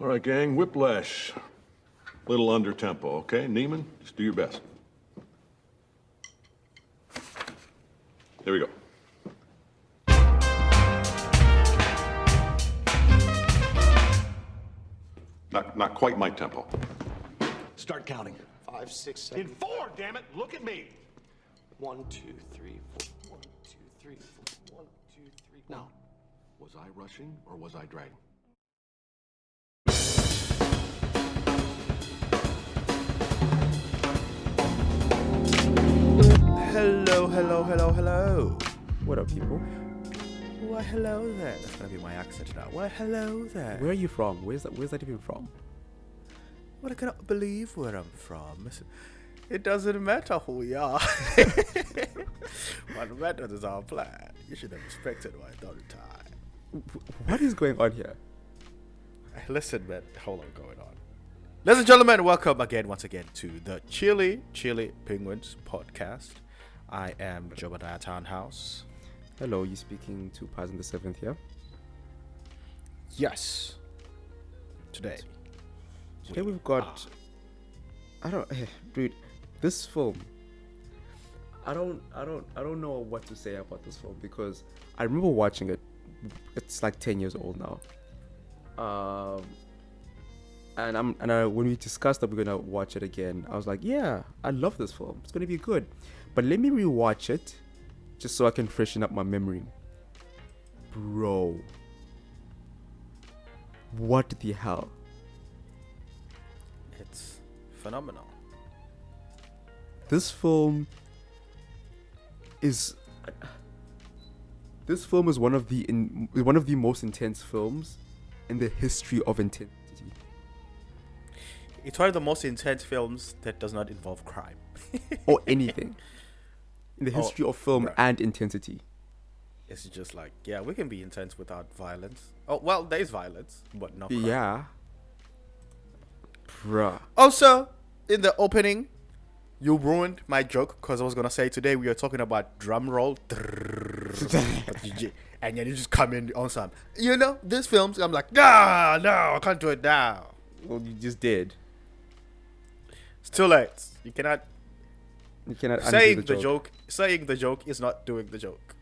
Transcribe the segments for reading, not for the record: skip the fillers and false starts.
All right, gang, Whiplash. Little under tempo, okay? Neiman, just do your best. There we go. Not quite my tempo. Start counting. 5, 6, 7. In 4, damn it! Look at me! 1, 2, 3, 4. 1, 2, 3, 4. 1, 2, 3. Now, was I rushing or was I dragging? Hello. What up, people? Why, hello there. That's gonna be my accent now. Why, hello there. Where are you from? Where's that even from? Well, I cannot believe where I'm from. It doesn't matter who we are. What matters is our plan. You should have respected my daughter time. What is going on here? Listen, man. Hold on, going on. Ladies and gentlemen, welcome once again to the Chilli Penguins podcast. I am Jobadiah Townhouse. Hello, you speaking to Paz in the 7th here? Yes. Today we've got dude, this film. I don't know what to say about this film because I remember watching it. It's like 10 years old now. And when we discussed that we're gonna watch it again, I was like, yeah, I love this film. It's gonna be good. But let me rewatch it just so I can freshen up my memory. Bro. What the hell? It's phenomenal. This film is one of the most intense films in the history of intensity. It's one of the most intense films that does not involve crime. Or anything. In the history of film and intensity. It's just like, yeah, we can be intense without violence. Oh, well, there is violence, but not crime. Yeah. Bruh. Also, in the opening, you ruined my joke because I was going to say today we are talking about drum roll. And then you just come in on some, this film's, I'm like, no, I can't do it now. Well, you just did. It's too late. You cannot saying the joke. Saying the joke is not doing the joke.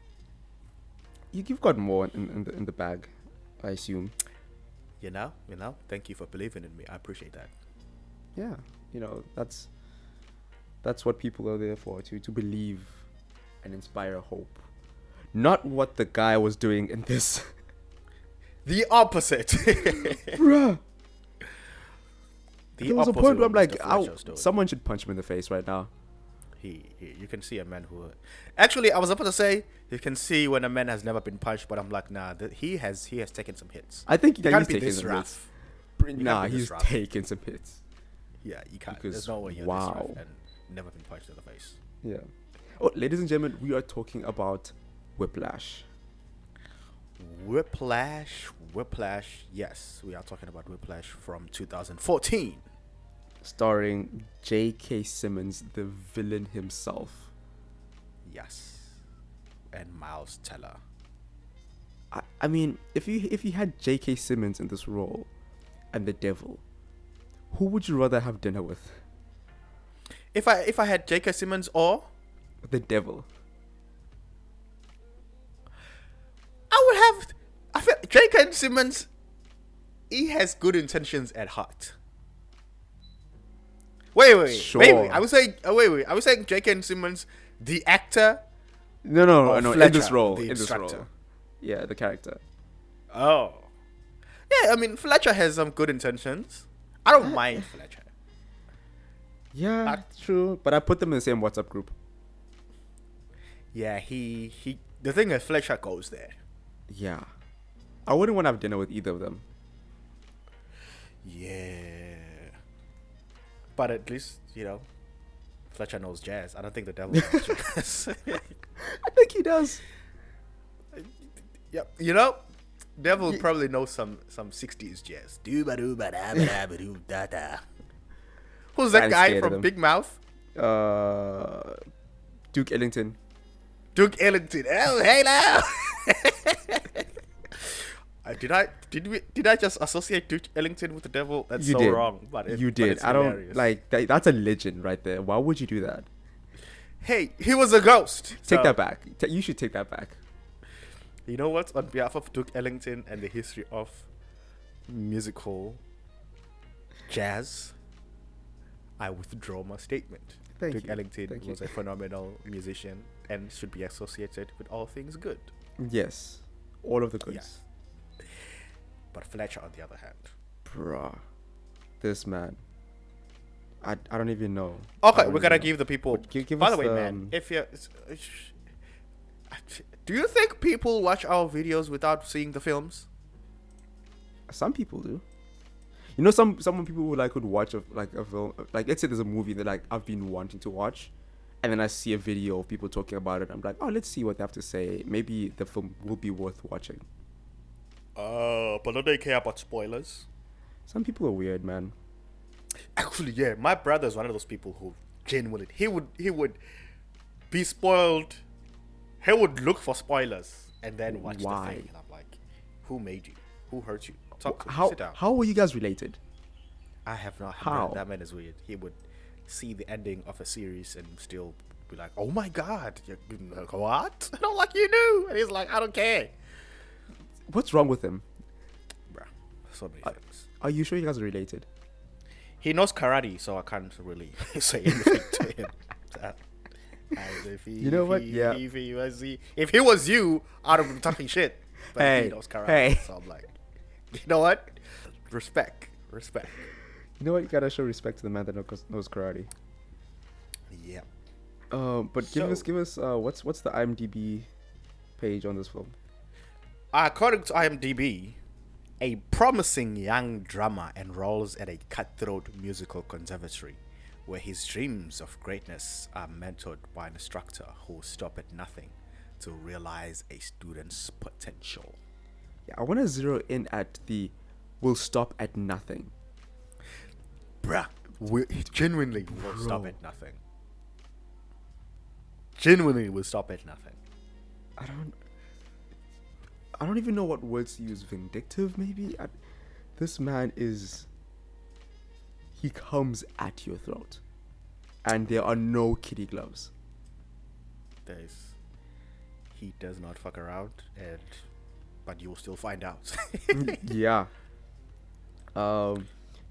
You've got more in the bag, I assume. You know. Thank you for believing in me. I appreciate that. Yeah, that's what people are there for, to believe and inspire hope. Not what the guy was doing in this. The opposite. Bruh. There was a point where I'm like, someone should punch him in the face right now. You can see a man who... Actually, I was about to say, you can see when a man has never been punched, but I'm like, nah, he has taken some hits. I think he's taken some hits. Nah, he's taken some hits. Yeah, you can't. There's no way you're this rough and never been punched in the face. Yeah. Oh, ladies and gentlemen, we are talking about Whiplash. Whiplash. Yes, we are talking about Whiplash from 2014. Starring J.K. Simmons, the villain himself. Yes. And Miles Teller. I mean, if you had J.K. Simmons in this role and the devil, who would you rather have dinner with? If I had J.K. Simmons or the devil, I feel J.K. Simmons, he has good intentions at heart. Wait. Sure. I was saying J.K. Simmons, the actor. No. Fletcher, in this role. Yeah, the character. Oh. Yeah, I mean, Fletcher has some good intentions. I don't mind Fletcher. Yeah, that's true. But I put them in the same WhatsApp group. Yeah, he the thing is Fletcher goes there. Yeah. I wouldn't want to have dinner with either of them. Yeah. But at least, Fletcher knows jazz. I don't think the devil knows jazz. I think he does. Yep. Devil probably knows some 60s jazz. Who's that guy from Big Mouth? Duke Ellington. Oh, hey now. Did I just associate Duke Ellington with the devil? That's You so did. wrong. But You but did. it's I don't hilarious. like that's a legend right there. Why would you do that? Hey, he was a ghost. Take So, that back. You should take that back. You know what? On behalf of Duke Ellington and the history of musical jazz, I withdraw my statement. Thank Duke you. Ellington Thank you. was a phenomenal musician and should be associated with all things good. Yes, all of the goods. But Fletcher, on the other hand. Bruh, this man. I don't even know. Okay, I don't we're gonna even know. give the people. But give By us, the way, man, if you, do you think people watch our videos without seeing the films? Some people do. You know, some people would watch a film, like let's say there's a movie that like I've been wanting to watch, and then I see a video of people talking about it. I'm like, oh, let's see what they have to say. Maybe the film will be worth watching. But don't they care about spoilers? Some people are weird, man. Actually, yeah, my brother's one of those people who genuinely he would be spoiled. He would look for spoilers and then watch Why? the thing. And I'm like, who made you? Who hurt you? Talk to me. How Sit down. how were you guys related? I have not. How? That man is weird. He would see the ending of a series and still be like, "Oh my god, you what?" And I'm like, "You knew," and he's like, "I don't care." What's wrong with him? Bruh, so many things. Are you sure you guys are related? He knows karate, so I can't really say anything to him. You know what? Yeah. If he was you, I'd have been talking shit. But Hey, he knows karate, hey. so I'm like, you know what? Respect. You know what? You gotta show respect to the man that knows karate. Yeah. But give us what's the IMDb page on this film? According to IMDb, a promising young drummer enrolls at a cutthroat musical conservatory, where his dreams of greatness are mentored by an instructor who will stop at nothing to realize a student's potential. Yeah, I want to zero in at the "will stop at nothing." Bruh, we genuinely will stop Bro. at nothing. Genuinely will stop at nothing. I don't even know what words to use. Vindictive, maybe. This man is. He comes at your throat, and there are no kitty gloves. He does not fuck around, but you will still find out. Yeah.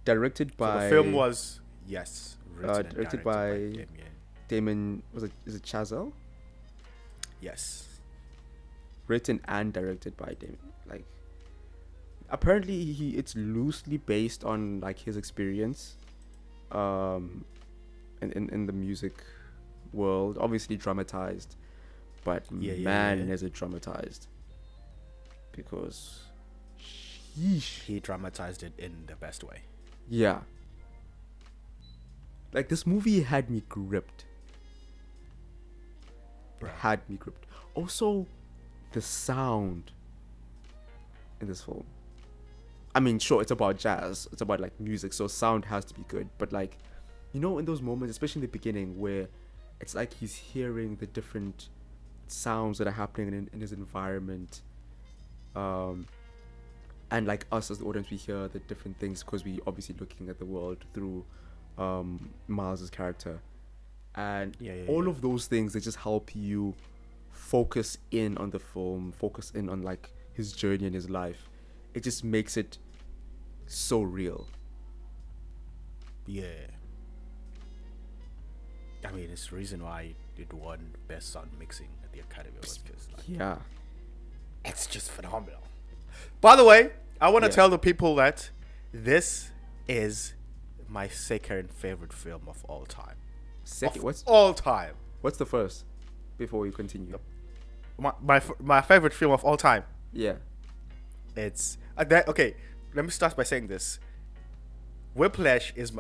Directed by. So the film was written and directed directed by Damien. Damon. Is it Chazelle? Yes. Written and directed by Damon. Like, apparently it's loosely based on like his experience, in the music world. Obviously dramatized, but man, is it dramatized. Because, sheesh. He dramatized it in the best way. Yeah. Like, this movie had me gripped. It had me gripped. Also, the sound in this film. I mean, sure, it's about jazz. It's about, like, music, so sound has to be good. But, like, you know, in those moments, especially in the beginning, where it's like he's hearing the different sounds that are happening in his environment. And, like, us as the audience, we hear the different things because we obviously looking at the world through Miles's character. And all of those things, they just help you focus in on the film, focus in on like his journey in his life. It just makes it so real. Yeah. I mean, it's the reason why it won Best Sound Mixing at the Academy Awards, because Yeah. it's just phenomenal. By the way, I want to Yeah. tell the people that this is my second favorite film of all time. Second, Of all time. what's the first? Before we continue. My favorite film of all time. Yeah. It's okay. Let me start by saying this. Whiplash is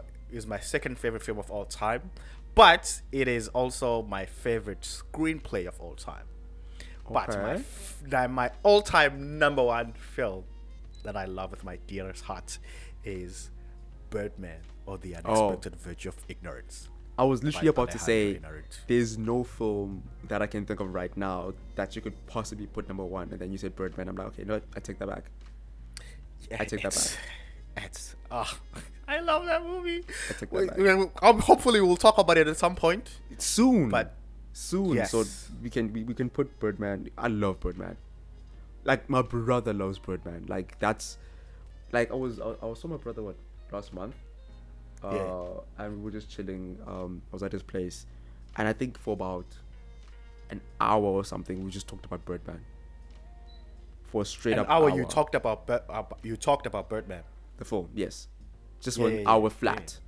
my second favorite film of all time, but it is also my favorite screenplay of all time. But my all-time number one film that I love with my dearest heart is Birdman, or The Unexpected Virtue of Ignorance. I was literally by about to say, Alejandro Inarritu. there's no film that I can think of right now that you could possibly put number one, and then you said Birdman. I'm like, okay, no, I take that back. I take that back. It's I love that movie. I take that back. Hopefully we'll talk about it at some point. Soon. But soon. yes. So we can put Birdman. I love Birdman. Like my brother loves Birdman. Like that's like I was with my brother last month. And we were just chilling. I was at his place, and I think for about an hour or something, we just talked about Birdman. For a straight an up hour, hour. you talked about Birdman. The film, yes, just for an hour flat.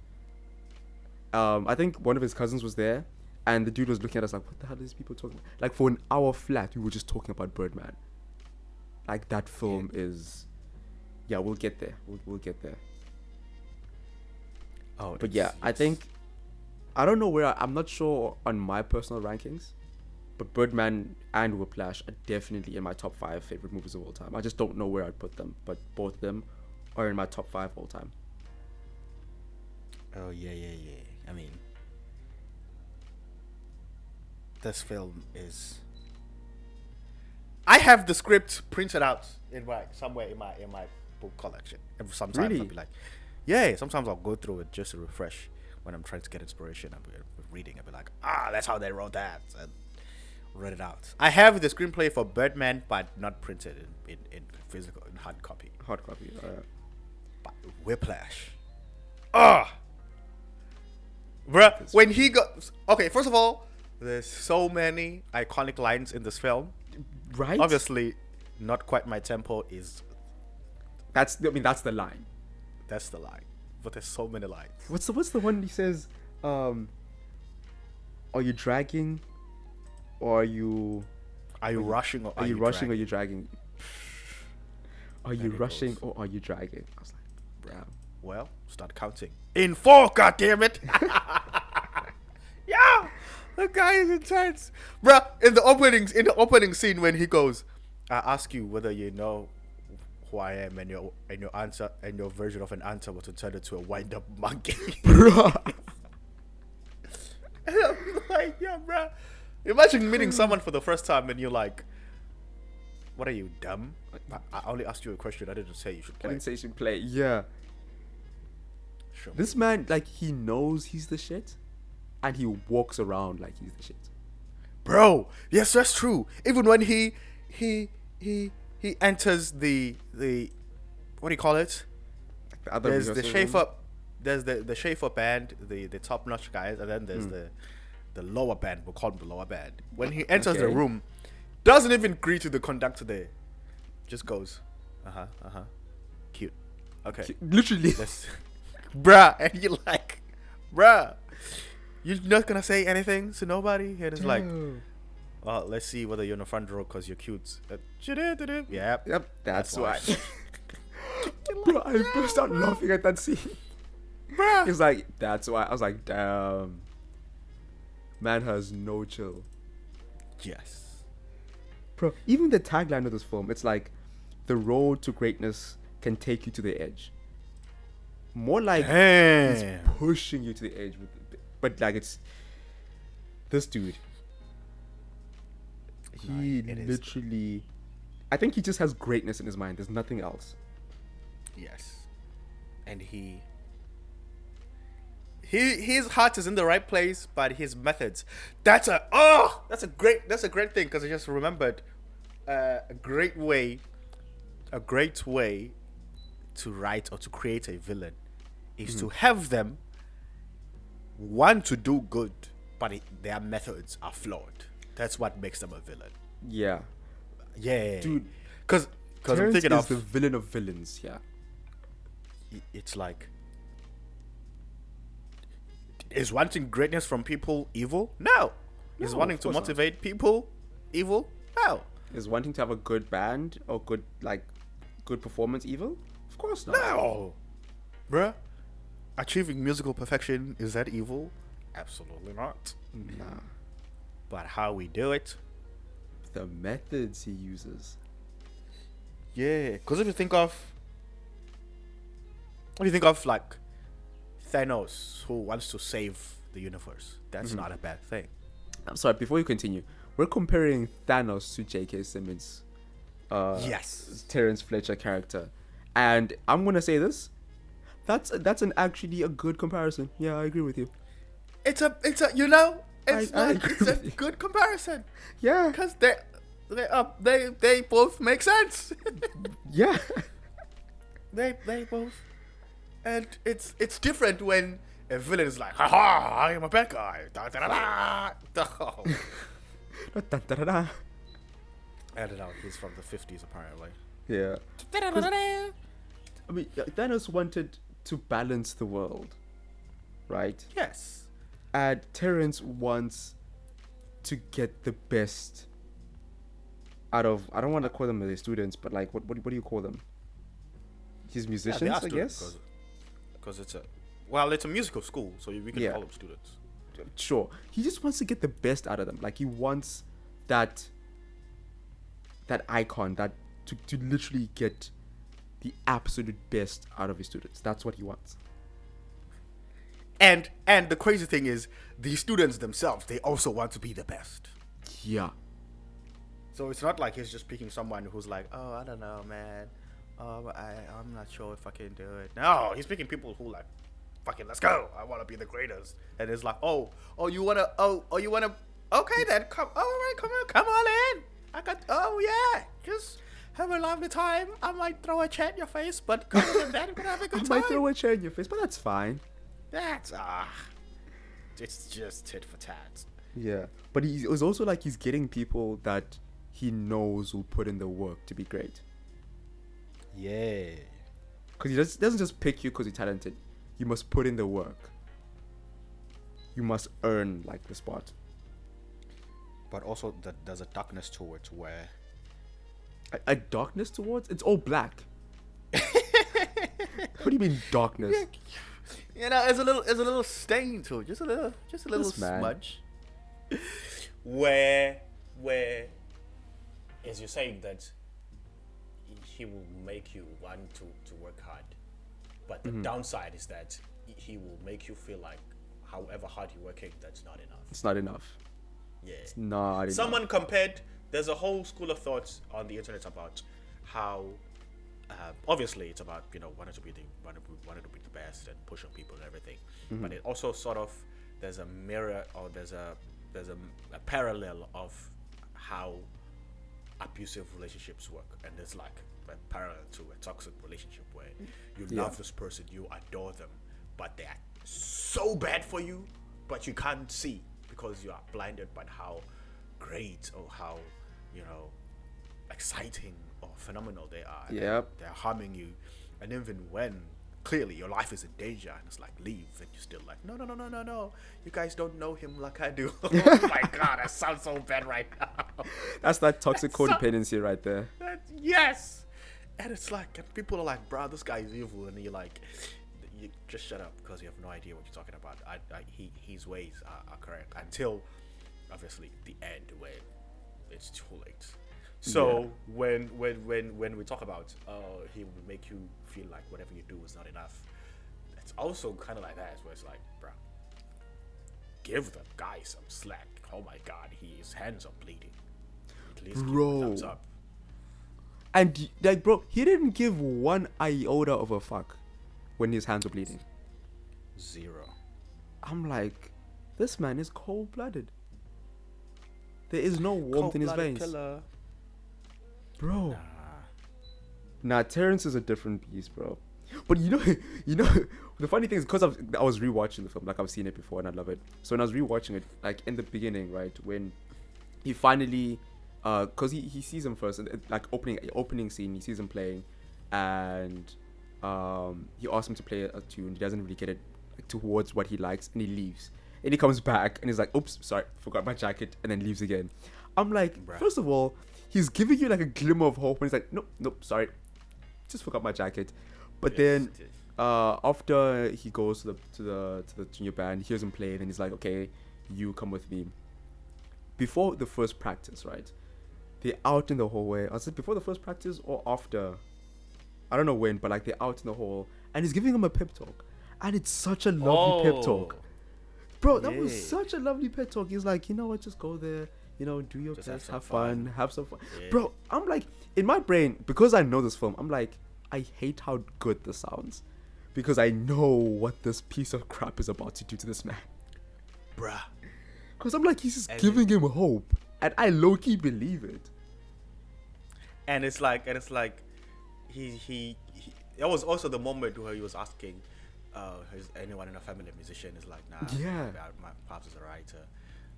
I think one of his cousins was there, and the dude was looking at us like, "What the hell are these people talking about?" Like for an hour flat, we were just talking about Birdman. Like that film is, yeah, we'll get there. We'll get there. Oh, But yeah, I think I don't know where I'm not sure on my personal rankings, but Birdman and Whiplash are definitely in my top 5 favorite movies of all time. I just don't know where I'd put them, but both of them are in my top 5 all time. Oh yeah. I mean, this film is. I have the script printed out somewhere in my book collection. And sometimes Really? I'll be like, yeah. Sometimes I'll go through it just to refresh when I'm trying to get inspiration. I'll be reading. I'll be like, that's how they wrote that, and read it out. I have the screenplay for Birdman, but not printed in physical, in hard copy. Hard copy. But Whiplash. Bruh, when he got... Okay, first of all, there's so many iconic lines in this film. Right? Obviously, not quite my tempo is... That's the line. That's the line. But there's so many lines. What's the one he says? Are you dragging, or are you rushing or are you rushing or dragging? you dragging? Are you Then it rushing goes. or are you dragging? I was like, damn. Well, start counting. In 4, goddammit! Yeah! The guy is intense. Bruh, in the opening scene when he goes, I ask you whether you know who I am, and your answer and your version of an answer was to turn into a wind up monkey. Bruh. And I'm like, yeah, bruh. Imagine meeting someone for the first time and you're like, what are you, dumb? I only asked you a question. I didn't say you should I play. didn't say you should play. Yeah. Sure. This man, like, he knows he's the shit, and he walks around like he's the shit. Bro, yes, that's true. Even when he enters the what do you call it? Like the other There's the rehearsal Schaefer, room. there's the Schaefer band, the top notch guys, and then there's the lower band. We'll call them the lower band. When he enters the Okay. room, doesn't even greet to the conductor there, just goes, cute, okay, Literally. let's, bruh, and you're like, bruh, you're not gonna say anything to nobody, and it's like, well, let's see whether you're in the front row because you're cute. Yeah. Yep, that's why. You're Bro, like, I burst out laughing at that scene. bruh. He's like, that's why. I was like, damn. Man has no chill. Yes. Bro, even the tagline of this film, it's like, the road to greatness can take you to the edge. More like he's Damn. pushing you to the edge. But like, it's this dude. He It is. literally, I think he just has greatness in his mind. There's nothing else. Yes. And his heart is in the right place, but his methods. That's a great thing, because I just remembered a great way to write or to create a villain is to have them want to do good, but their methods are flawed. That's what makes them a villain. Yeah. Yeah, Dude, because I'm Terence thinking is of the villain of villains. Yeah. it's like, is wanting greatness from people evil? No. Is No, wanting of to course not. motivate people evil? No. Is wanting to have a good band or good performance evil? Of course not. No. Bruh, achieving musical perfection, is that evil? Absolutely not. Nah. But how we do it? The methods he uses. Yeah. Because if you think of like Thanos, who wants to save the universe, that's not a bad thing. I'm sorry, before you continue, we're comparing Thanos to J.K. Simmons. Yes. Terence Fletcher character. And I'm gonna say this. That's an actually a good comparison. Yeah, I agree with you. It's a it's a good comparison. Yeah. Because they both make sense. Yeah. they both, and it's different when a villain is like, haha, I am a bad guy. Da, da, da, da. Oh. Da-da-da-da. I don't know. He's from the 50s apparently. Yeah. I mean, Thanos wanted to balance the world, right? Yes. And Terence wants to get the best out of, I don't want to call them the students, but like, what do you call them? His musicians, I guess? Because it's a musical school, so we can call them students. Sure. He just wants to get the best out of them. Like, he wants that icon, to literally get the absolute best out of his students. That's what he wants. And the crazy thing is, the students themselves, they also want to be the best. Yeah. So it's not like he's just picking someone who's like, oh, I don't know, man. I'm not sure if I can do it. No, he's picking people who like, fucking, let's go. I want to be the greatest. And it's like, you wanna, okay then, come on in. Just have a lovely time. I might throw a chair in your face, but come on, then we're gonna have a good time. I might throw a chair in your face, but that's fine. That's it's just tit for tat. Yeah, but it was also like he's getting people that he knows will put in the work to be great. Yeah, because he doesn't just pick you because you're talented. You must put in the work. You must earn like the spot. But also there's a darkness to it where a darkness towards it's all black. What do you mean darkness? Yeah. You know, there's a little stain to it, just a little smudge. Where As you're saying that he will make you want to work hard, but the downside is that he will make you feel like however hard you're working, that's not enough. It's not enough. Yeah. It's not enough. Someone compared, there's a whole school of thoughts on the internet about how obviously it's about, wanting to be the best and push on people and everything, but it also sort of, there's a mirror, or there's a parallel of how abusive relationships work, and there's like a parallel to a toxic relationship where you love this person, you adore them, but they are so bad for you, but you can't see because you are blinded by how great or how exciting or phenomenal they are. Yep. They're harming you, and even when clearly your life is in danger and it's like, leave, and you're still like, no, you guys don't know him like I do. Oh my god, that sounds so bad right now. That's that toxic codependency right there. Yes. And it's like, and people are like, bro, this guy is evil, and you're like, you just shut up because you have no idea what you're talking about. His ways are correct until obviously the end where it's too late. So when we talk about he will make you feel like whatever you do is not enough, it's also kind of like that, where it's like, bro, give the guy some slack. Oh my god, his hands are bleeding. At least give him a thumbs up. And like, bro, he didn't give one iota of a fuck when his hands were bleeding. Zero. I'm like, this man is cold-blooded. There is no warmth in his veins. Killer. Bro. Nah, Terence is a different beast, bro. But you know, the funny thing is, because I was rewatching the film, like I've seen it before and I love it. So when I was rewatching it, like in the beginning, right, when he finally, cause he sees him first, like opening scene, he sees him playing, and he asks him to play a tune. He doesn't really get it towards what he likes, and he leaves. And he comes back and he's like, "Oops, sorry, forgot my jacket," and then leaves again. I'm like, bruh. First of all, he's giving you like a glimmer of hope, and he's like, nope, sorry, just forgot my jacket. But then after he goes to the junior band, he hears him play, and he's like, "Okay, you come with me." Before the first practice, right? They're out in the hallway. I said before the first practice or after. I don't know when, but like they're out in the hall, and he's giving him a pep talk, and it's such a lovely pep talk. Bro, that was such a lovely pep talk. He's like, you know what, just go there, do your best, have fun, have some fun. Yeah. Bro, I'm like, in my brain, because I know this film, I'm like, I hate how good this sounds, because I know what this piece of crap is about to do to this man. Bruh. Because I'm like, he's just And giving him hope, and I low-key believe it. And it's like he that was also the moment where he was asking, is anyone in the family a musician? Is like, nah, Yeah. my pops is a writer.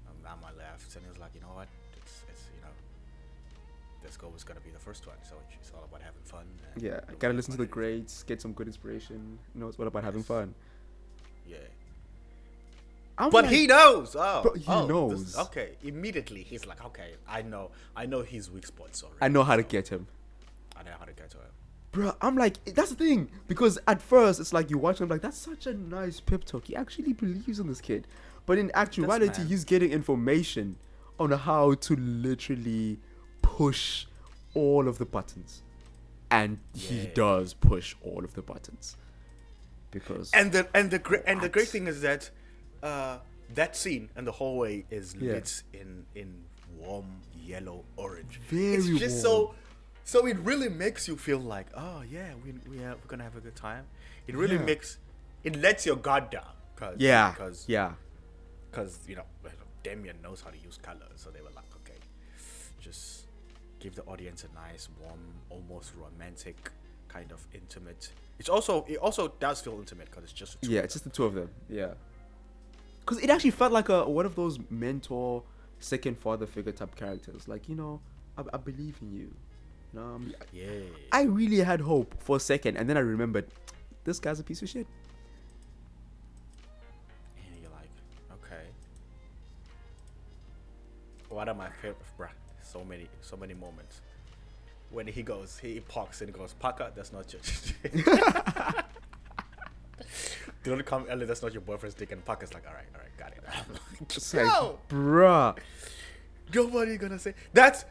I'm on my left, and he's like, you know what? It's this goal was gonna be the first one, so it's all about having fun. And Yeah, doing gotta what listen to the fun is. greats, get some good inspiration. You know, it's all about having fun. Yeah. I'm But like, he knows. But he knows. Okay, immediately he's like, okay, I know his weak spots already. I know how to so get him. I know how to get to him. Bruh, I'm like, that's the thing. Because at first, it's like you watch him, like, that's such a nice pep talk. He actually believes in this kid. But in actuality, man. he's getting information on how to literally push all of the buttons. And he Yeah. does push all of the buttons. Because. And the great thing is that that scene in the hallway is Yeah. lit in warm yellow orange. Very it's just warm. so it really makes you feel like, oh yeah, we're gonna have a good time. It really Yeah. it lets your guard down. Yeah. Because you know Damien knows how to use color, so they were like, okay, just give the audience a nice, warm, almost romantic, kind of intimate. It also does feel intimate because it's just the two Yeah, of it's just the two of them. Yeah. Because it actually felt like one of those mentor, second father figure type characters. Like, you know, I believe in you. yeah. I really had hope for a second, and then I remembered, this guy's a piece of shit. And you're like, okay. One of my favorite, bruh, so many moments. When he parks and goes, Parker, that's not your don't come early, that's not your boyfriend's dick. And Parker's like, all right, got it. I'm like, It's no, like, bruh. nobody gonna say that's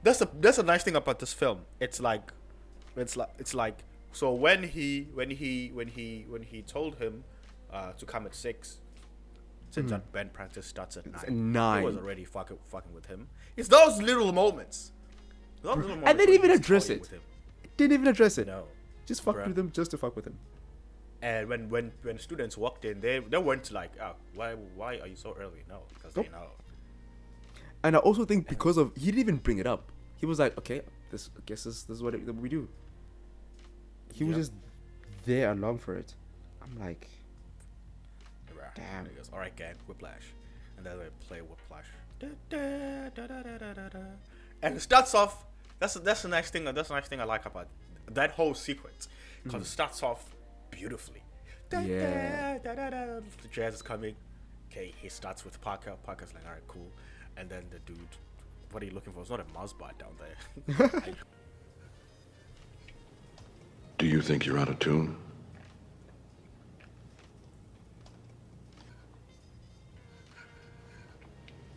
a nice thing about this film. It's like so when he told him to come at 6, since that band practice starts at 9, at 9. he was already fucking with him. It's those little moments. And they didn't even address it. With him. Didn't even address it. No. Just fucked Bruh. with him just to fuck with him. And when students walked in, they weren't like, oh, why are you so early? No, because they Nope. know. And I also think because of, he didn't even bring it up. He was like, okay, this is what we do. He was Yep. just there along for it. I'm like, Bruh. Damn. He goes, all right, gang, Whiplash. And then they play Whiplash. Da, da, da, da, da, da, da. And it starts off. That's the nice thing. That's the nice thing I like about that whole sequence, because it starts off beautifully. Da, Yeah. da, da, da, da. The jazz is coming. Okay, he starts with Parker. Parker's like, all right, cool. And then the dude, what are you looking for? It's not a mouse bar down there. Do you think you're out of tune?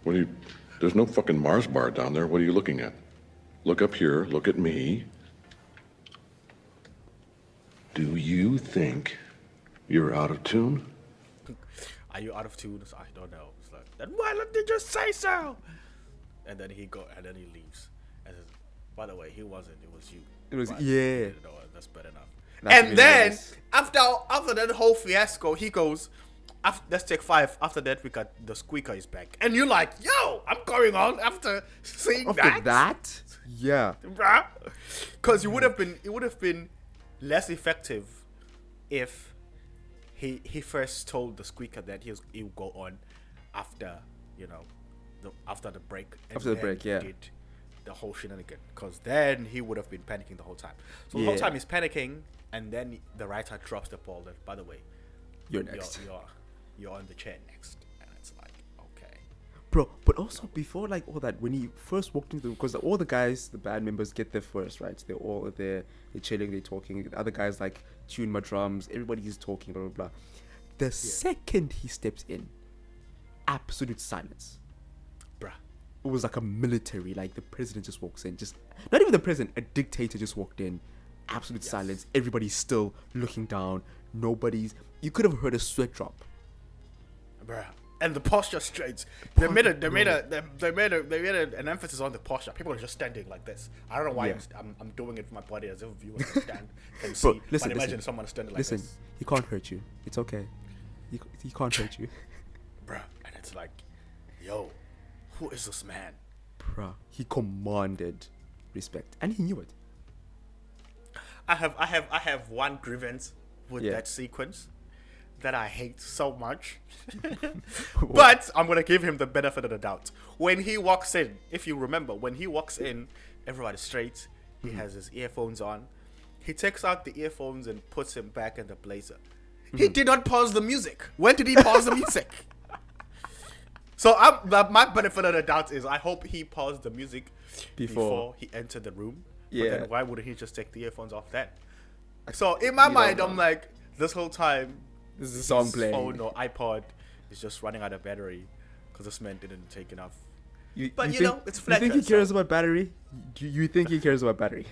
What are you... There's no fucking Mars bar down there. What are you looking at? Look up here. Look at me. Do you think you're out of tune? Are you out of tune? I don't know. It's like, then why didn't you just say so? And then he leaves. And says, by the way, he wasn't. It was you. It was- But, yeah. you know, that's better enough. That's And really then nice. after that whole fiasco, he goes, let's take 5. After that, we got the squeaker is back. And you're like, yo, I'm going on after seeing after that? Yeah. because it would have been less effective if he first told the squeaker that he would go on after, you know, after the break. And After the then break, yeah. did the whole shenanigan, because then he would have been panicking the whole time. So the whole Yeah. time he's panicking, and then the writer drops the ball that, by the way, You're next. you're on the chair next. And it's like, okay. Bro, but also before like all that, when he first walked into, because all the guys, the band members get there first, right? They're all there, they're chilling, they're talking. The other guys like tune my drums, everybody's talking, blah blah blah. The second he steps in, absolute silence. Bruh. It was like a military, like the president just walks in, just not even the president, a dictator just walked in. Absolute silence. Everybody's still looking down. You could have heard a sweat drop. Bruh. and the posture straight. They made an emphasis on the posture. People are just standing like this. I don't know why Yeah. I'm doing it with my body as if viewers can see. Bro, listen, but imagine listen. someone standing like Listen, this, he can't hurt you. It's okay. He can't hurt you. bruh. And it's like, yo, who is this man? Bruh, he commanded respect, and he knew it. I have one grievance with Yeah. that sequence that I hate so much. But I'm gonna give him the benefit of the doubt. When he walks in, if you remember, when he walks in, everybody's straight. He has his earphones on. He takes out the earphones and puts him back in the blazer. He did not pause the music. When did he pause the music? So my benefit of the doubt is I hope he paused the music before he entered the room. Yeah. But then why wouldn't he just take the earphones off then? So in my mind, I'm like, this whole time, This is a song his playing. phone or iPod is just running out of battery because this man didn't take enough. But you think, know, it's Fletcher, You think he cares so- about battery? You think he cares about battery?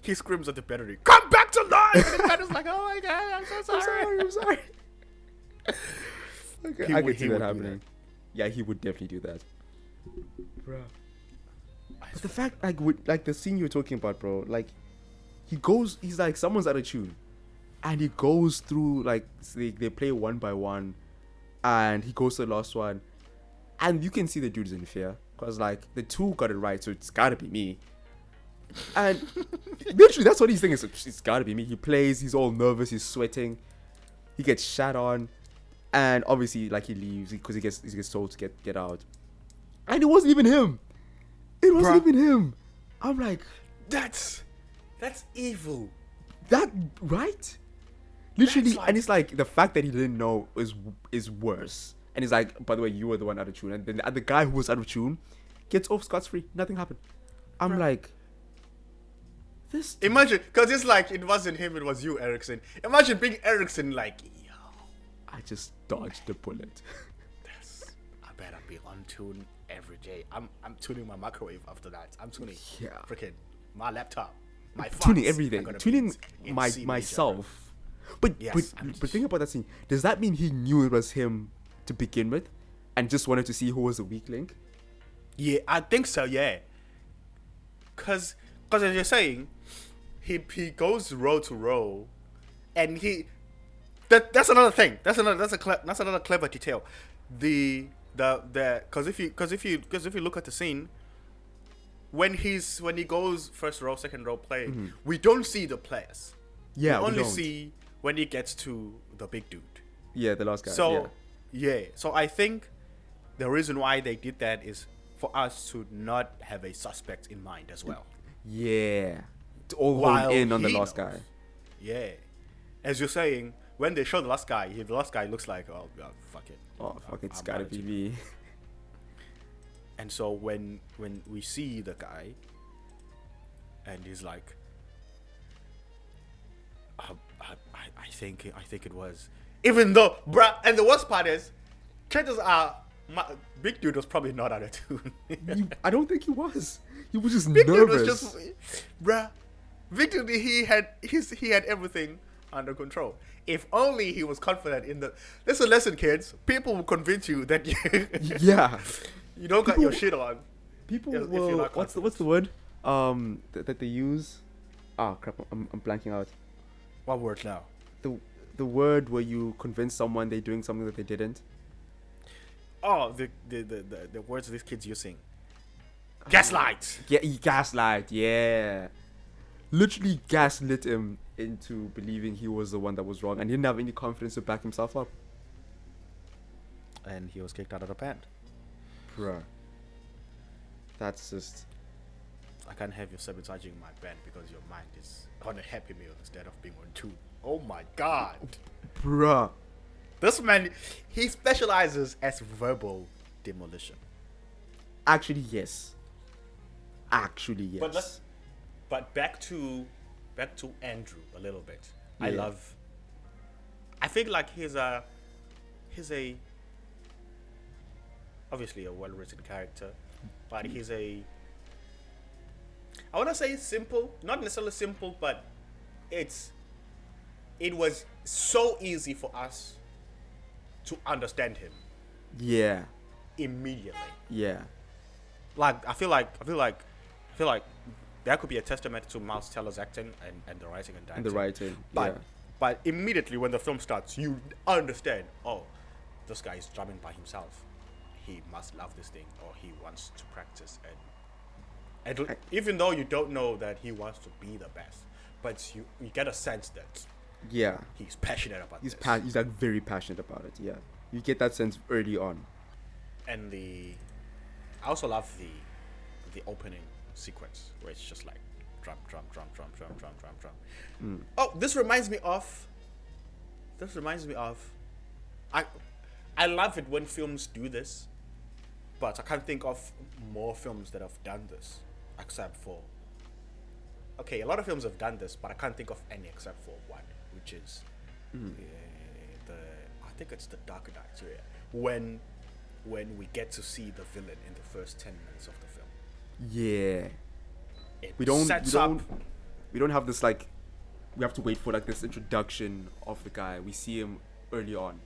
He screams at the battery, "Come back to life!" And the battery's like, "Oh my god, I'm so sorry." I'm sorry. Okay, He I would- could he see would that do happening. Yeah, he would definitely do that. Bro. But the fact, like the scene you're talking about, bro, like, he's like, someone's out of tune. And he goes through, like, they play one by one. And he goes to the last one. And you can see the dude's in fear. Because, like, the two got it right, so it's gotta be me. And literally, that's what he's thinking. It's gotta be me. He plays, he's all nervous, he's sweating. He gets shat on. And obviously, like, he leaves because he gets told to get out. And it wasn't even him. It wasn't even him. I'm like, That's evil. that right? Literally, That's like- and it's like the fact that he didn't know is worse. And he's like, by the way, you were the one out of tune. And then the guy who was out of tune gets off scot-free. Nothing happened. I'm like, this. Imagine, because it's like it wasn't him, it was you, Erickson. Imagine being Erickson, like, yo, I just dodged the bullet. I better be on tune every day. I'm tuning my microwave after that. I'm tuning Yeah. freaking my laptop, my Tuning phones are everything. gonna be Tuning in C major. myself. But Yes, but think about that scene. Does that mean he knew it was him to begin with, and just wanted to see who was the weak link? Yeah, I think so. Yeah, cause as you're saying, he goes row to row, and that's another thing. That's another clever detail. Because if you look at the scene, when he goes first row, second row playing, we don't see the players. Yeah, we we only don't. see when he gets to the big dude. Yeah, the last guy. So so I think the reason why they did that is for us to not have a suspect in mind as well. yeah, to all While hone in on the he last knows. guy. Yeah, as you're saying, when they show the last guy looks like, oh god, fuck it. Oh fuck, it's I'm gotta out be of me. And so when we see the guy, and he's like, I think it was, even though, bruh, and the worst part is, chances are, Big Dude was probably not out of tune. I don't think he was. He was just Big Dude nervous. was just, bruh, Big Dude, he had everything under control. If only he was confident in the. This is a lesson, kids. People will convince you that Yeah. you don't got your shit on. People If you're will. not What's the word? That they use. Ah, crap! I'm blanking out. What word now? The word where you convince someone they're doing something that they didn't. Oh, the words these kids using. Gaslight. Yeah, he gaslight. Yeah. Literally gaslit him into believing he was the one that was wrong, and he didn't have any confidence to back himself up. And he was kicked out of the band. Bruh. That's just. I can't have you sabotaging my band because your mind is on a happy meal instead of being on tune. Oh my god. Bruh. This man, he specializes as verbal demolition. Actually, yes. Actually, yes. But back to Andrew a little bit. Yeah. I think like he's a obviously a well-written character, but he's I want to say simple, not necessarily simple, but it was so easy for us to understand him Yeah. immediately. Yeah. Like I feel like that could be a testament to Miles Teller's acting and the writing and And directing. the writing. But Yeah. but immediately when the film starts, you understand. Oh, this guy is drumming by himself. He must love this thing, or he wants to practice. And even though you don't know that he wants to be the best, but you get a sense that Yeah. he's passionate about He's this. he's like very passionate about it. Yeah. You get that sense early on. And I also love the opening sequence where it's just like drum, drum, drum, drum, drum, drum, drum, drum. Oh, this reminds me of. I love it when films do this, but I can't think of more films that have done this except for. Okay, a lot of films have done this, but I can't think of any except for one, which is I think it's the Dark Knight. Yeah, when we get to see the villain in the first 10 minutes of the film. Yeah. It We don't sets up. we don't have this like we have to wait for like this introduction of the guy. We see him early on.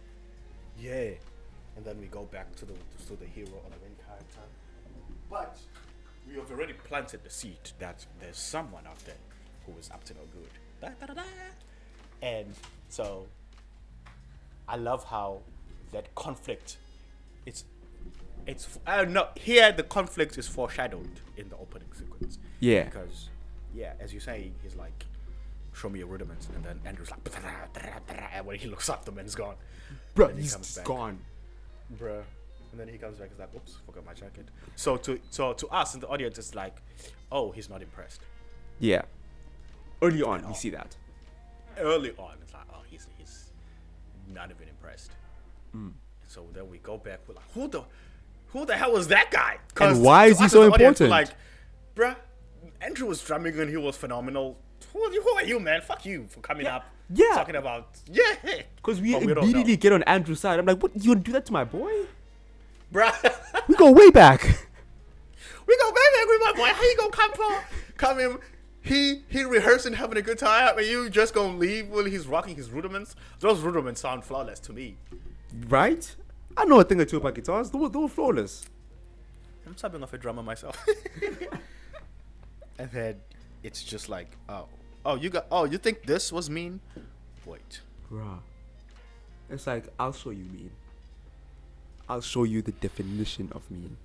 Yeah, and then we go back to the hero or the main character. But we have already planted the seed that there's someone out there who is up to no good. Da, da, da, da. And so I love how that conflict. It's I don't know. Here the conflict is foreshadowed in the opening sequence. Yeah. Because as you say, he's like, show me your rudiments, and then Andrew's like, and when he looks up, the man's gone. Bro, And he he's comes just back. gone. Bruh. And then he comes back, he's like, oops, forgot my jacket. So to us in the audience, it's like, oh, he's not impressed. Yeah. Early on, we see that. Early on, it's like, oh, he's not even impressed. So then we go back, we're like, who the hell was that guy? And why is to he us so as the audience, we're important? like, bruh, Andrew was drumming and he was phenomenal. Who are you, man? Fuck you for coming up. Yeah. Talking about, Because we But we don't immediately know. get on Andrew's side. I'm like, what? You gonna do that to my boy? Bruh. We go way back. We go back with my boy. How you gonna come in? He rehearsing, having a good time, and you just gonna leave while he's rocking his rudiments? Those rudiments sound flawless to me. Right? I know a thing or two about guitars. They were flawless. I'm subbing off a drummer myself. And then it's just like, you think this was mean? Wait. Bruh. It's like, I'll show you mean. I'll show you the definition of mean.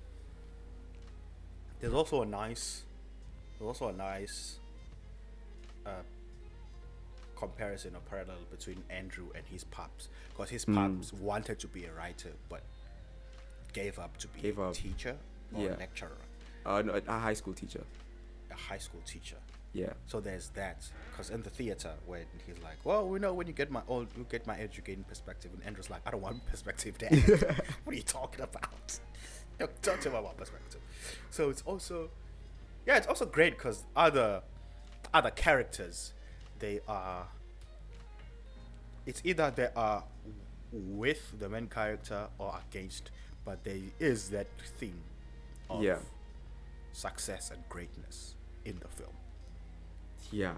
There's also a nice comparison or parallel between Andrew and his pops, because his pops wanted to be a writer but gave up to be Gave a up. teacher or Yeah. a lecturer, No, a high school teacher. a high school teacher. Yeah. So there's that, because in the theater when he's like, well, we know when you get my educating perspective, and Andrew's like, I don't want perspective, Dad. What are you talking about? Talk to him about perspective. So it's also great because other characters, it's either they are with the main character or against, but there is that theme of Yeah. success and greatness in the film. Yeah.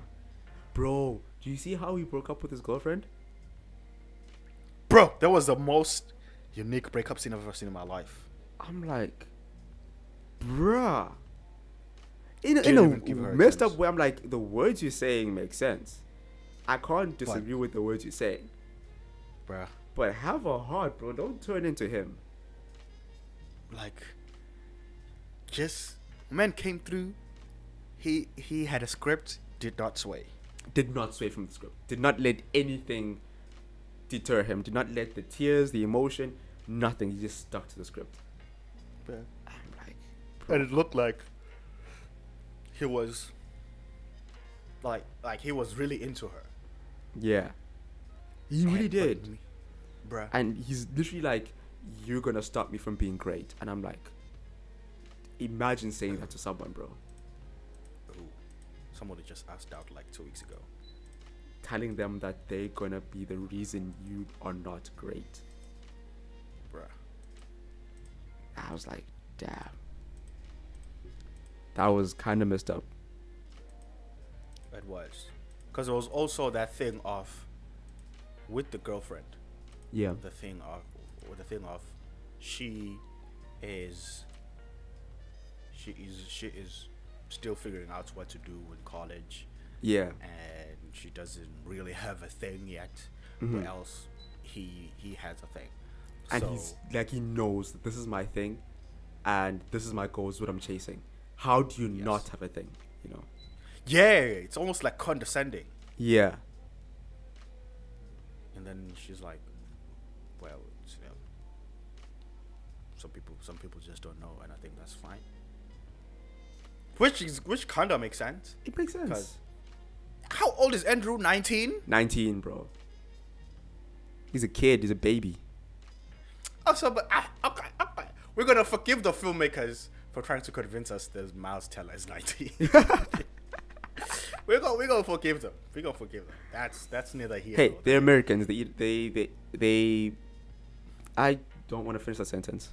Bro, do you see how he broke up with his girlfriend? Bro, that was the most unique breakup scene I've ever seen in my life. I'm like, bruh. In Didn't a even give her a messed chance. up way, I'm like, the words you're saying make sense. I can't disagree with the words you're saying. Bruh. But have a heart, bro. Don't turn into him. Like, just, man came through. He had a script, did not sway. Did not sway from the script. Did not let anything deter him. Did not let the tears, the emotion, nothing. He just stuck to the script. Bruh. I'm like, And it looked like he was like he was really into her. yeah. He really And- did. but- Bruh. And he's literally like, you're gonna stop me from being great. And I'm like, imagine saying that to someone, bro. Ooh, somebody just asked out like 2 weeks ago. Telling them that they're gonna be the reason you are not great. Bruh. I was like, damn. That was kind of messed up. It was. Because it was also that thing of, with the girlfriend, Yeah. the thing of she is she is still figuring out what to do in college, Yeah. and she doesn't really have a thing yet. Mm-hmm. Or else he has a thing. And So, he's like, he knows that this is my thing, and this is my goals, what I'm chasing. How do you not have a thing? You know? yeah, it's almost like condescending. Yeah. And then she's like, well, it's, you know, some people just don't know, and I think that's fine. Which kind of makes sense. It makes sense. 'Cause how old is Andrew? 19? 19, bro. He's a kid. He's a baby. Also, but okay. We're gonna forgive the filmmakers for trying to convince us that Miles Teller is 19. we're gonna forgive them. We're gonna forgive them. That's neither here. Hey, nor they're there. Americans. They. I don't want to finish that sentence.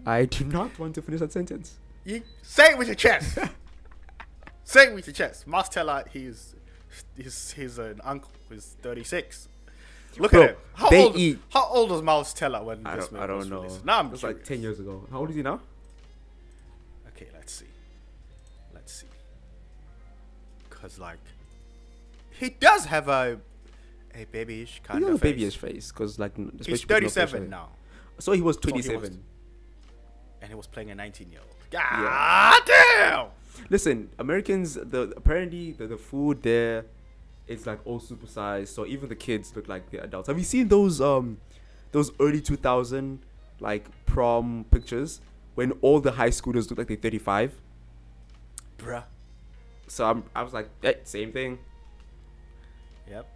I do not want to finish that sentence. You say it with your chest. Say it with your chest. Miles Teller, he's an uncle. He's 36. Look Bro, at him. How old was Miles Teller when I this don't, movie I don't was know. released? Now I'm It's like curious. 10 years ago. How old is he now? Okay, let's see. Cause like, he does have a babyish kind He of has a face. babyish face, because like He's especially with no 37 facial hair. now, So he was So he was- 27. and he was playing a 19-year-old. God damn! Listen, Americans, apparently the food there, it's like all supersized. So even the kids look like they're adults. Have you seen those early 2000 like prom pictures when all the high schoolers look like they're 35? Bruh. So I was like, hey, same thing. Yep.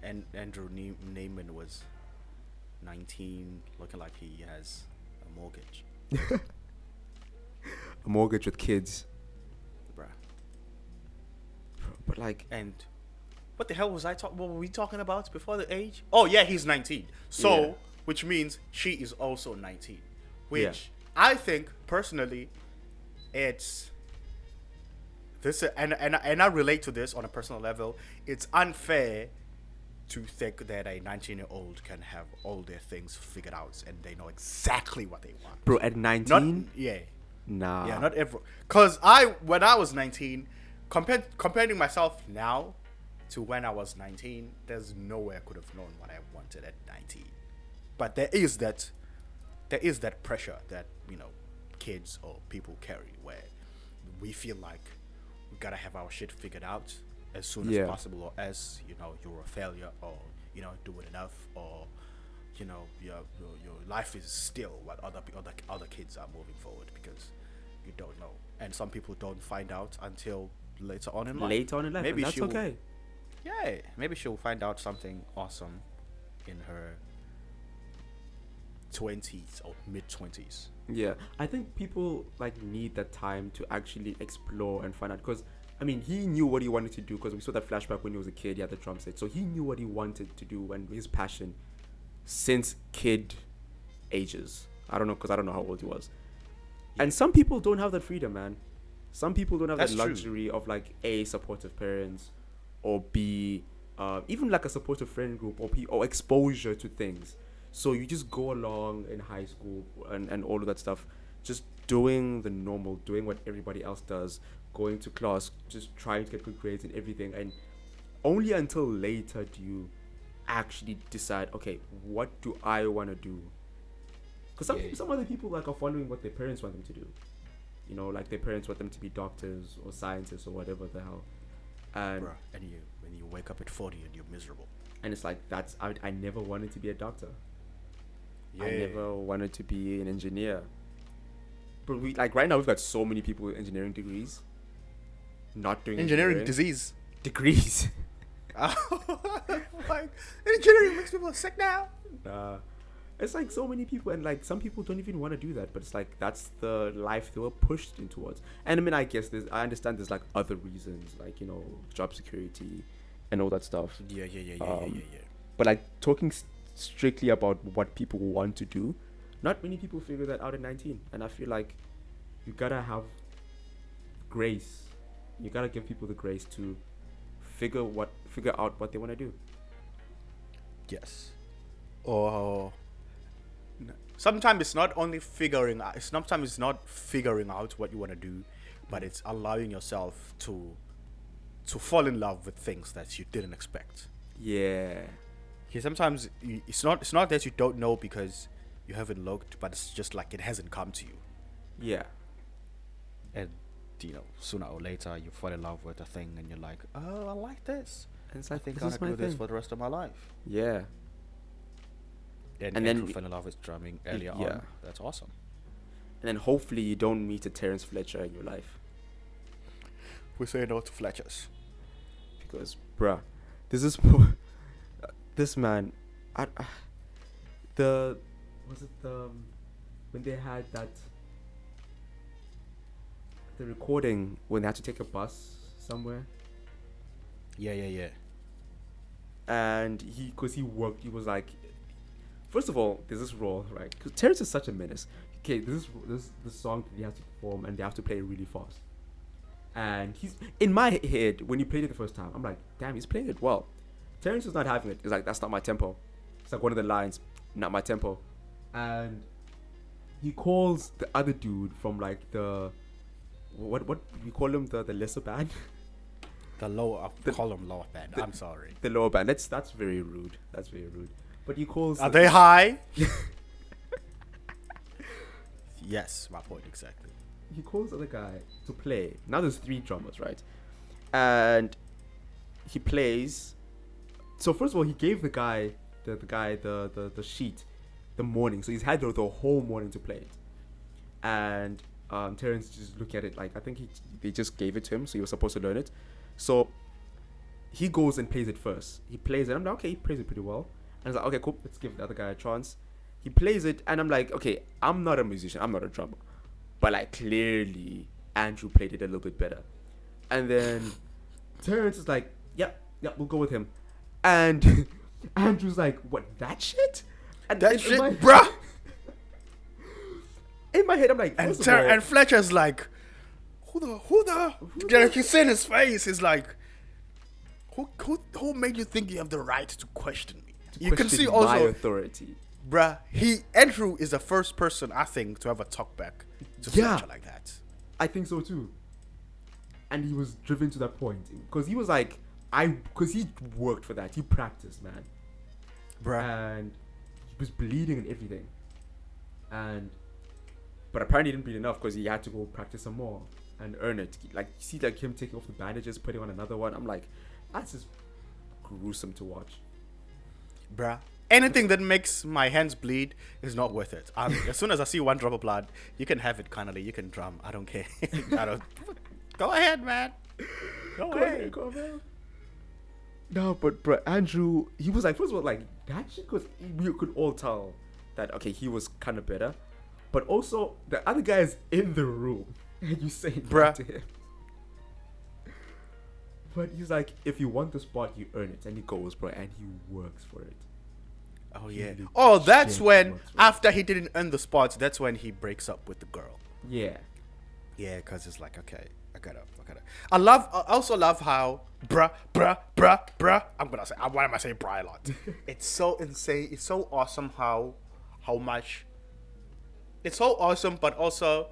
And Andrew Neiman was 19, looking like he has a mortgage. A mortgage with kids, Bruh. but like, And what the hell was what were we talking about before the age? Oh yeah, he's 19. So, Yeah. which means she is also 19. Which Yeah. I think personally, it's this, and I relate to this on a personal level. It's unfair to think that a 19-year-old can have all their things figured out and they know exactly what they want. bro, at 19, Yeah. nah. Yeah, not every. Cause when I was 19, comparing myself now to when I was 19, there's no way I could have known what I wanted at 19. But there is that pressure that, you know, kids or people carry, where we feel like we gotta have our shit figured out as soon Yeah. as possible, or as, you know, you're a failure, or, you know, do it enough, or, you know, your life is still what other kids are moving forward, because you don't know, and some people don't find out until later on in life. Later on in life, Maybe and that's she'll- okay. Yeah, maybe she'll find out something awesome in her 20s or mid 20s. Yeah, I think people like need that time to actually explore and find out, because I mean, he knew what he wanted to do, because we saw that flashback when he was a kid. He had the drum set, so he knew what he wanted to do and his passion since kid ages. I don't know, because I don't know how old he was. And some people don't have that freedom, man. Some people don't have That's that true. luxury of like A, supportive parents, or B, even like a supportive friend group, or or exposure to things. So you just go along in high school and all of that stuff, just doing the normal, doing what everybody else does, going to class, just trying to get good grades and everything. And only until later do you actually decide, okay, what do I want to do? Because some other people like are following what their parents want them to do. You know, like their parents want them to be doctors or scientists or whatever the hell. And Bruh, and when you wake up at 40 and you're miserable. and it's like, I never wanted to be a doctor. I Yeah. never wanted to be an engineer. But we like right now we've got so many people with engineering degrees not doing Engineering disease. degrees. Like, engineering makes people sick now. It's like so many people, and like some people don't even want to do that, but it's like that's the life they were pushed in towards. And I mean, I guess I understand there's like other reasons, like, you know, job security and all that stuff. Yeah. But like talking strictly about what people want to do, not many people figure that out at 19. And I feel like you gotta have grace. You gotta give people the grace to figure out what they want to do. Yes. Or sometimes it's not only figuring out. Sometimes it's not figuring out what you want to do, but it's allowing yourself to fall in love with things that you didn't expect. Yeah. Okay, sometimes it's not that you don't know because you haven't looked, but it's just like it hasn't come to you. Yeah. And sooner or later you fall in love with a thing and you're like, oh, I like this. And it's I like, think this I'll is my do this thing. for the rest of my life. Yeah. And And then then- fell in love with drumming earlier yeah. on. That's awesome. And then hopefully you don't meet a Terence Fletcher in your life. We say no to Fletchers. Because, bruh, this man, when they had the recording when they had to take a bus somewhere, Yeah. and he was like, first of all, there's this role, right? Because Terence is such a menace. Okay, this song that he has to perform, and they have to play it really fast. And he's in my head when he played it the first time. I'm like, damn, he's playing it well. Terence is not having it. He's like, that's not my tempo. It's like one of the lines, not my tempo. And he calls the other dude from like the what we call him, the lesser band. The lower column lower band. I'm sorry. The lower band. That's very rude. That's very rude. But he calls. Are they high? Yes, my point exactly. He calls the other guy to play. Now there's 3 drummers, right? And he plays. So first of all, he gave the guy the sheet the morning. So he's had the whole morning to play it. And Terence just looked at it like, I think they just gave it to him, so he was supposed to learn it. So he goes and plays it first. He plays it. I'm like, okay, he plays it pretty well. And I was like, okay, cool. Let's give the other guy a chance. He plays it, and I'm like, okay, I'm not a musician. I'm not a drummer. But like clearly Andrew played it a little bit better. And then Terence is like, yep, we'll go with him. And Andrew's like, what, that shit? And That in shit, my- bruh. In my head, I'm like, And first of all, and Fletcher's like, who the? You see in his face, he's like, who made you think you have the right to question me? You can question see my also, authority. bruh, Andrew is the first person I think to ever talk back to Yeah. Fletcher like that. I think so too. And he was driven to that point because he was like, because he worked for that. He practiced, man. Bruh. And he was bleeding and everything. But apparently he didn't bleed enough because he had to go practice some more and earn it. Like, you see like him taking off the bandages, putting on another one. I'm like, that's just gruesome to watch. Bruh. Anything that makes my hands bleed is not worth it. As soon as I see one drop of blood, you can have it, Connolly. You can drum. I don't care. Go ahead, man. Go ahead. Go ahead. No, but bro, Andrew, he was like, first of all, like, that shit, because you could all tell that, okay, he was kind of better. But also, the other guy is in the room, and you say Bruh. that to him. But he's like, if you want the spot, you earn it. And he goes, bro, and he works for it. Oh, yeah. Really Oh, that's shit when, works for it. after he didn't earn the spots, that's when he breaks up with the girl. Yeah. Yeah, because it's like, okay, I gotta. I also love how, bruh. I'm gonna say, why am I saying bruh a lot? It's so insane. It's so awesome how much. It's so awesome, but also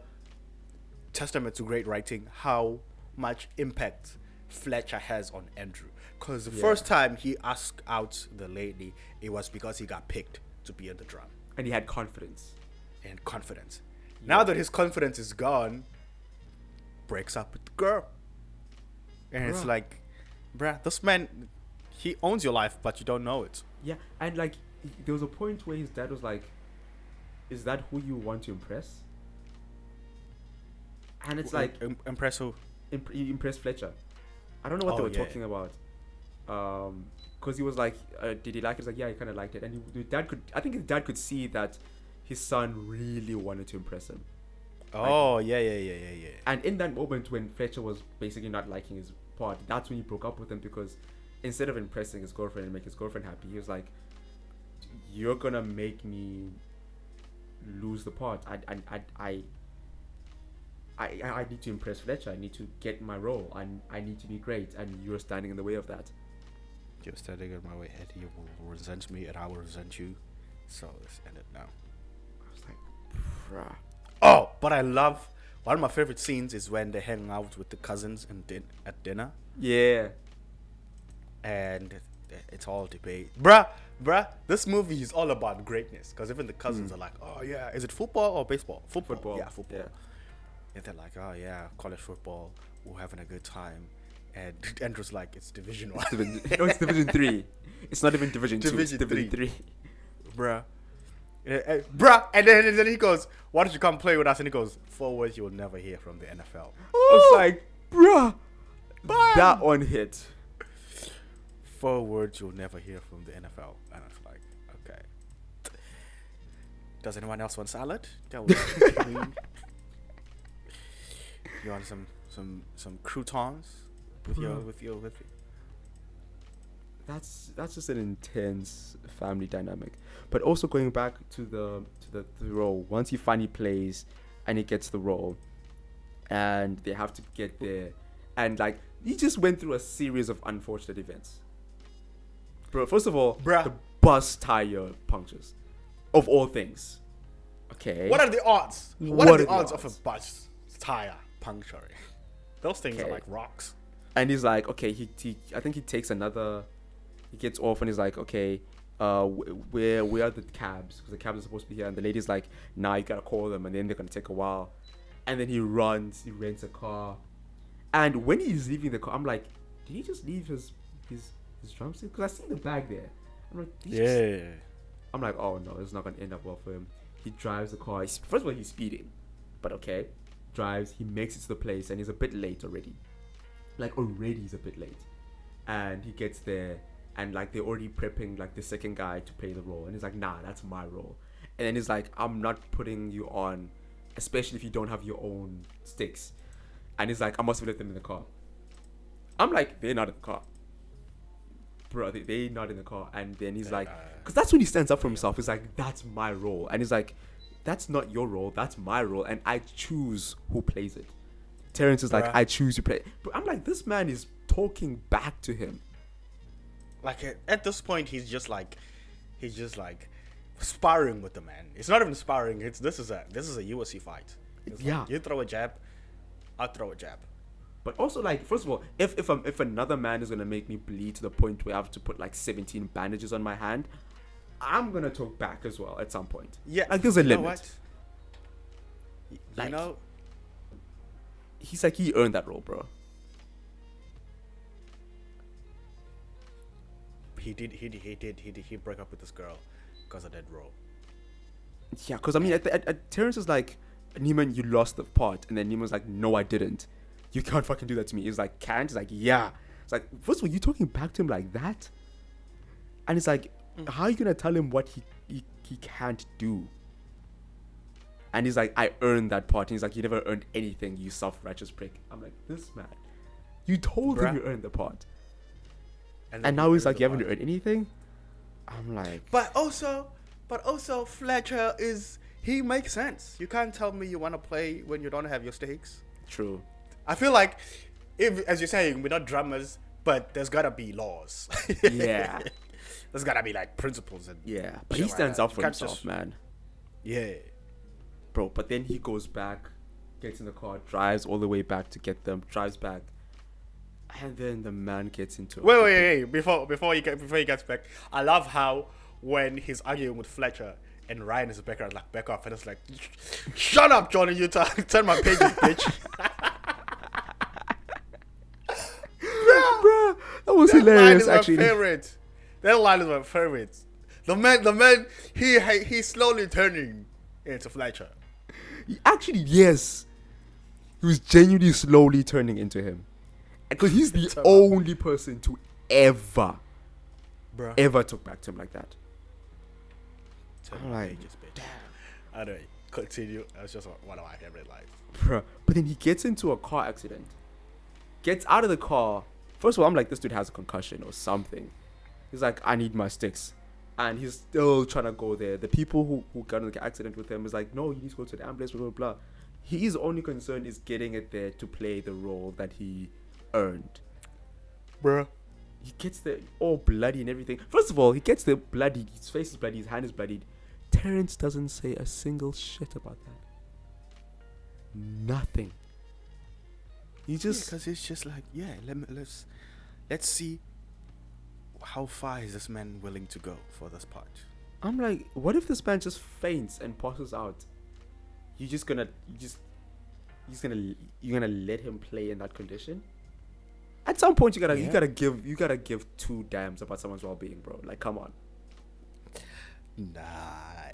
testament to great writing, how much impact Fletcher has on Andrew. Because the first time he asked out the lady, it was because he got picked to be in the drum. And he had confidence. And confidence. Now that his confidence is gone, breaks up with the girl. And it's like, bruh, this man, he owns your life, but you don't know it. Yeah, and like, there was a point where his dad was like, is that who you want to impress? And it's like, Impress who? impress Fletcher. I don't know what they Oh, were yeah. talking about. Because he was like, did he like it? He's like, yeah, he kind of liked it. And I think his dad could see that his son really wanted to impress him. Oh, yeah. And in that moment when Fletcher was basically not liking his part, that's when he broke up with him, because instead of impressing his girlfriend and make his girlfriend happy, he was like, you're gonna make me lose the part. I need to impress Fletcher. I need to get my role. I need to be great, and you're standing in the way of that. You're standing in my way, and you will resent me, and I will resent you. So let's end it now. was like, bruh. Oh, but I love one of my favorite scenes is when they hang out with the cousins at dinner, Yeah. and it's all debate. Bruh, this movie is all about greatness because even the cousins are like, oh yeah, is it football or baseball? Football. Yeah, football. Yeah. And they're like, oh yeah, college football, we're having a good time. And Andrew's like, it's Division 1. No, it's Division 3. It's not even Division 2. It's Division Division 3. Bruh. Bruh. And then he goes, why don't you come play with us? And he goes, 4 words you will never hear from the NFL. I was like, bruh. That one hit. 4 words you'll never hear from the NFL. And I was like, okay. Does anyone else want salad? That was you want some croutons with your That's just an intense family dynamic. But also going back to the role, once he finally plays and he gets the role and they have to get there, and like he just went through a series of unfortunate events. Bro, first of all, Bruh. the bus tire punctures. Of all things. Okay. What are the odds? What are the odds of a bus tire puncturing? Those things are Okay. like rocks. And he's like, okay, he I think he takes another, he gets off and he's like, okay, where are the cabs? Because the cabs are supposed to be here. And the lady's like, nah, you gotta call them and then they're gonna take a while. And then he rents a car. And when he's leaving the car, I'm like, did he just leave his drumstick? Because I see the bag there. I'm like, I'm like, oh no, it's not gonna end up well for him. He drives the car. First of all, he's speeding, but okay, drives. He makes it to the place, and he's a bit late already. Like already, he's a bit late, and he gets there, and like they're already prepping like the second guy to play the role, and he's like, nah, that's my role. And then he's like, I'm not putting you on, especially if you don't have your own sticks. And he's like, I must have left them in the car. I'm like, they're not in the car. Bro, they're not in the car. And then he's like, because that's when he stands up for himself. He's like, that's my role. And he's like, that's not your role. That's my role. And I choose who plays it. Terence is like, I choose to play. But I'm like, this man is talking back to him. Like at this point, he's just like sparring with the man. It's not even sparring. This is a UFC fight. It's like, Yeah. you throw a jab, I'll throw a jab. But also, like, first of all, if another man is gonna make me bleed to the point where I have to put like 17 bandages on my hand, I'm gonna talk back as well at some point. Yeah, like there's a you know limit. what? Like, You know, he's like, he earned that role, bro. he broke up with this girl because of that role. Yeah, because I mean, at Terence is like, Neiman, you lost the part, and then Neiman's like, no, I didn't. You can't fucking do that to me. He's like, can't? He's like, yeah. It's like, first of all, you talking back to him like that? And it's like, how are you gonna tell him what he can't do? And he's like, I earned that part. And he's like, you never earned anything, you self-righteous prick. I'm like, this man, you told him you earned the part. And now he's like, you haven't earned anything? I'm like... But also, Fletcher he makes sense. You can't tell me you want to play when you don't have your stakes. True. I feel like, if, as you're saying, we're not drummers, but there's gotta be laws. Yeah. There's gotta be like principles and Yeah. But shit he like stands that. up You for can't himself, just- man. Yeah. Bro, but then he goes back, gets in the car, drives all the way back to get them, drives back, and then the man gets into Wait. Before he gets back, I love how when he's arguing with Fletcher and Ryan is back off, and it's like, shut up, Johnny, you turn my pages, bitch. Bro, that was That line hilarious, is actually. my favorite. That line is my favorite. The man, he's slowly turning into Fletcher. Actually, yes. He was genuinely slowly turning into him. Because he's the only person to ever talk back to him like that. Turn I'm my like, pages, bitch. Anyway, continue. That's just one of my favorite lines. Bruh. But then he gets into a car accident. Gets out of the car. First of all, I'm like, this dude has a concussion or something. He's like, I need my sticks. And he's still trying to go there. The people who got in the accident with him is like, no, you need to go to the ambulance, blah, blah, blah. His only concern is getting it there to play the role that he earned. Bruh. He gets there all bloody and everything. First of all, he gets there bloody. His face is bloody. His hand is bloodied. Terence doesn't say a single shit about that. Nothing. He just because it's just like, let's see how far is this man willing to go for this part. I'm like, what if this man just faints and passes out? You're gonna let him play in that condition? At some point, you gotta give two damns about someone's well-being, bro. Like, come on. Nah,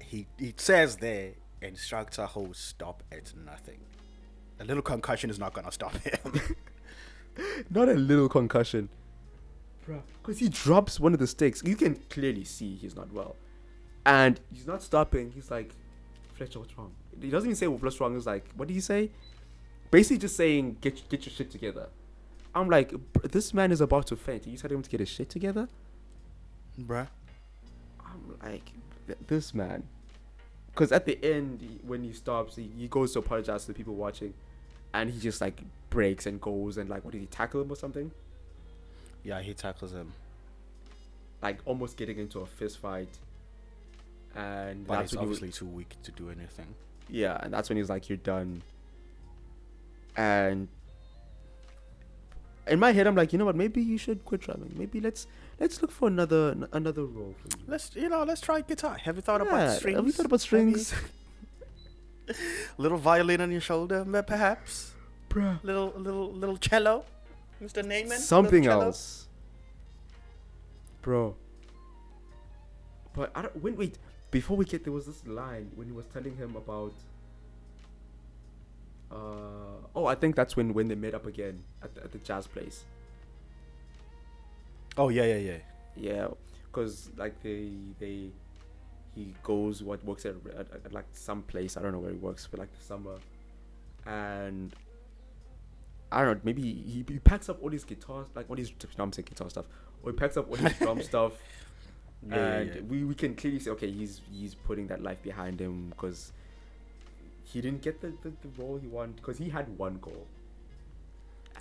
he says there, instructor will stop at nothing. A little concussion is not gonna stop him. Not a little concussion, bro. Because he drops one of the sticks. You can clearly see he's not well, and he's not stopping. He's like, Fletcher, what's wrong? He doesn't even say what's wrong. He's like, what did he say? Basically, just saying, get your shit together. I'm like, this man is about to faint. You telling him to get his shit together, Bruh. I'm like, this man. Because at the end, when he stops, he goes to apologize to the people watching, and he just like breaks and goes and like, what did he tackle him or something? Yeah, he tackles him. Like almost getting into a fist fight. And But that's he's when obviously too weak to do anything. yeah, and that's when he's like, you're done. And in my head, I'm like, you know what? Maybe you should quit drumming. Maybe let's look for another role for you. Let's try guitar. Have you thought Yeah, about strings? have you thought about strings? Little violin on your shoulder, perhaps. Bruh. Little cello, Mr. Neiman. Something Little cello? else, bro. But I don't. Wait. Before we get, there was this line when he was telling him about. I think that's when they met up again at the jazz place. Oh yeah. Yeah, because like he goes works at like some place, I don't know where he works for like the summer, and I don't know, maybe he packs up all his guitars, like all his guitar stuff, or he packs up all his drum stuff, and we can clearly say, okay, he's putting that life behind him because he didn't get the role he wanted, because he had one goal,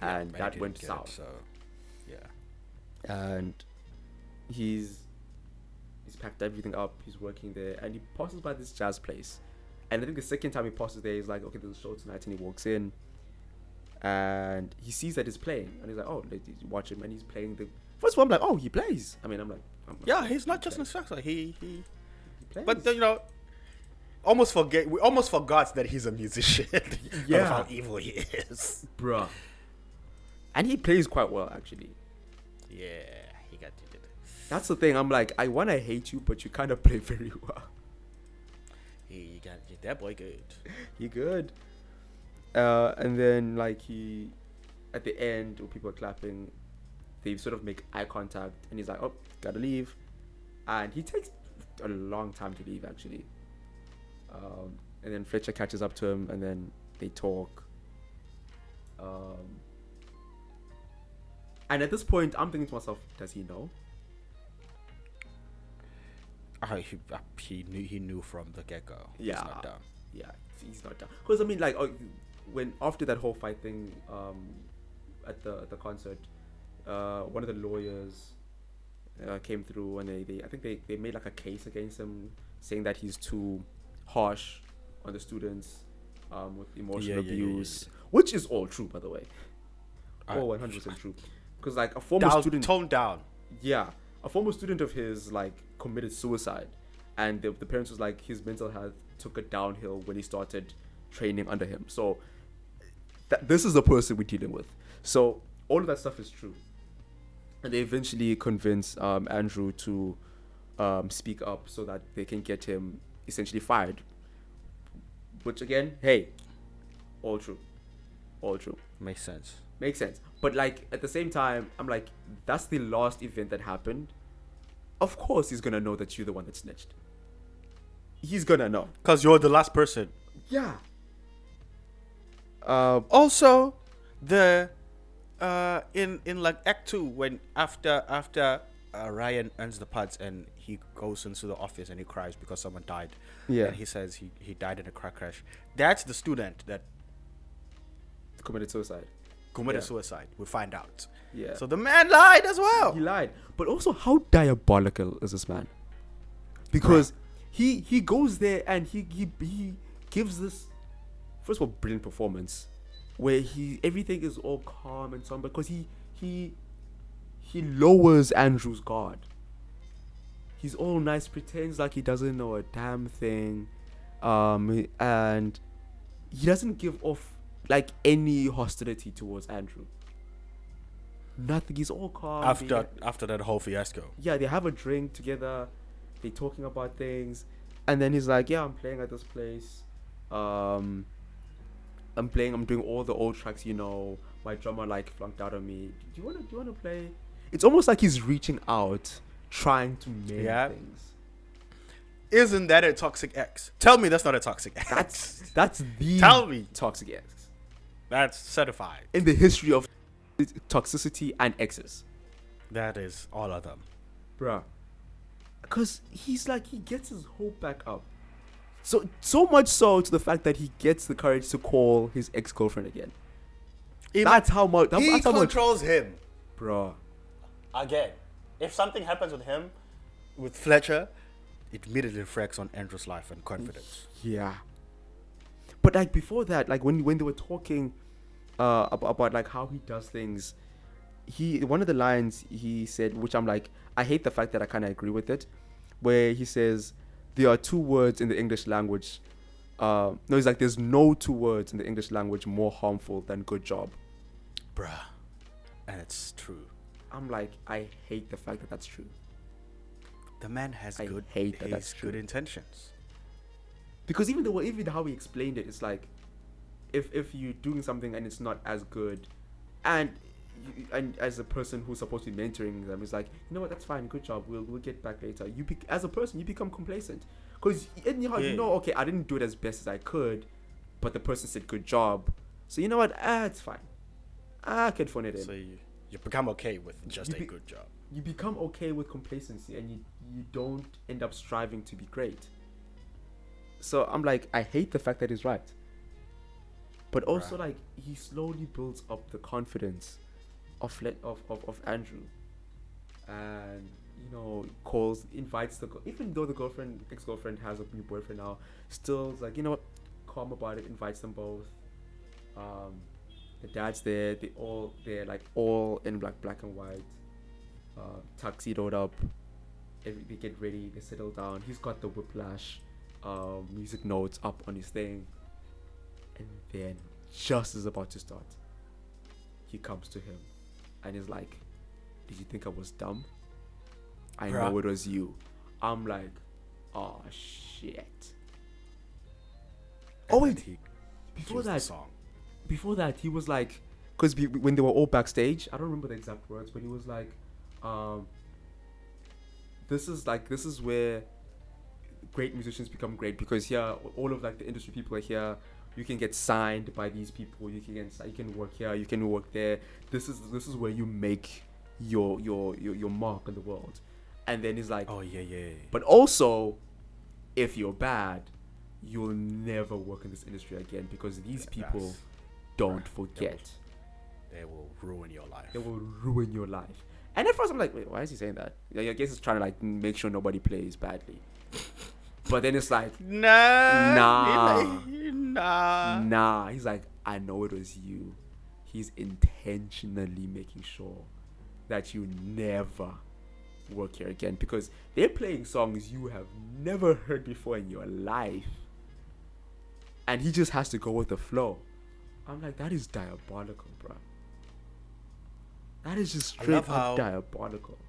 and that went south. So yeah. And he's packed everything up, he's working there, and he passes by this jazz place, and I think the second time he passes there, he's like, okay, there's a show tonight, and he walks in and he sees that he's playing, and he's like, oh, let's watch him. And he's playing the first one. I'm like, oh, he plays. I mean, I'm like Yeah, he's not just an instructor. He plays. But we almost forgot that he's a musician. Yeah. Of how evil he is. Bruh. And he plays quite well, actually. Yeah, he got to do it. That's the thing. I'm like, I want to hate you, but you kind of play very well. He got that boy good. He good. And then like at the end, when people are clapping, they sort of make eye contact, and he's like, oh, gotta leave. And he takes a long time to leave, actually. And then Fletcher catches up to him, and then they talk. And at this point, I'm thinking to myself, does he know? He knew from the get-go. Yeah. He's not dumb. Yeah, he's not done. Because I mean, like, when after that whole fight thing, at the concert, one of the lawyers came through, and I think they made like a case against him, saying that he's too harsh on the students, with emotional abuse, which is all true, by the way. 100% true. Because like a former student, toned down. yeah, a former student of his like committed suicide, and the parents was like, his mental health took a downhill when he started training under him. So this is the person we're dealing with. So all of that stuff is true, and they eventually convince Andrew to speak up so that they can get him essentially fired. Which again, hey, all true. Makes sense. But like at the same time, I'm like, that's the last event that happened. Of course he's gonna know that you're the one that snitched. He's gonna know. Because you're the last person. Yeah. Also, the in like Act 2, when after Ryan earns the parts and he goes into the office and he cries because someone died. Yeah. And he says he died in a car crash. That's the student that Committed suicide. suicide. We find out. Yeah. So the man lied as well. He lied. But also, how diabolical is this man? Because he goes there and he gives this, first of all, brilliant performance where everything is all calm and so on, because he lowers Andrew's guard. He's all nice, pretends like he doesn't know a damn thing, and he doesn't give off like any hostility towards Andrew. Nothing. He's all calm. After that whole fiasco. Yeah, they have a drink together. They're talking about things, and then he's like, "Yeah, I'm playing at this place. I'm doing all the old tracks. You know, my drummer like flunked out on me. Do you wanna play?" It's almost like he's reaching out, trying to make things. Isn't that a toxic ex? Tell me that's not a toxic ex. That's the Tell me. toxic ex That's certified. in the history of toxicity and exes, That is all of them. bruh. Because he's like, he gets his hope back up. So much so to the fact that he gets the courage to call his ex-girlfriend again. That's how much. He That's how much, controls him. bruh. Again, if something happens with him, with Fletcher, it immediately reflects on Andrew's life and confidence. Yeah. But like before that, like when they were talking about like how he does things, one of the lines he said, which I'm like, I hate the fact that I kind of agree with it, where he says there are two words in the English language. No, he's like, there's no two words in the English language more harmful than good job. Bruh. And it's true. I'm like, I hate the fact that that's true. The man has I good hate that that's true. good intentions. Because even how he explained it, it's like, if you're doing something and it's not as good, and as a person who's supposed to be mentoring them, it's like, you know what, that's fine, good job, we'll get back later. As a person, you become complacent, because you know, okay, I didn't do it as best as I could, but the person said good job, so you know what, it's fine. I can phone it in. So you become okay with just a good job. You become okay with complacency, and you don't end up striving to be great. So I'm like, I hate the fact that he's right. But also, like, he slowly builds up the confidence of Andrew, and you know, invites even though the ex-girlfriend has a new boyfriend now, still is like, you know what, calm about it, invites them both. The dad's there. They're like all in black and white, tuxedoed up. They get ready. They settle down. He's got the Whiplash music notes up on his thing, and then just as about to start, he comes to him and is like, "Did you think I was dumb? I know it was you." I'm like, "Oh shit." Oh wait, before that, he was like, because when they were all backstage, I don't remember the exact words, but he was like, this is where great musicians become great, because here all of like the industry people are here. You can get signed by these people. You can work here. You can work there. This is where you make your mark in the world. And then he's like, oh yeah. But also, if you're bad, you'll never work in this industry again, because these people don't forget. They will ruin your life. They will ruin your life. And at first I'm like, wait, why is he saying that? I guess he's trying to like make sure nobody plays badly. But then it's like, nah. He's like, I know it was you. He's intentionally making sure that you never work here again, because they're playing songs you have never heard before in your life, and he just has to go with the flow. I'm like, that is diabolical, bruh. That is just straight up diabolical,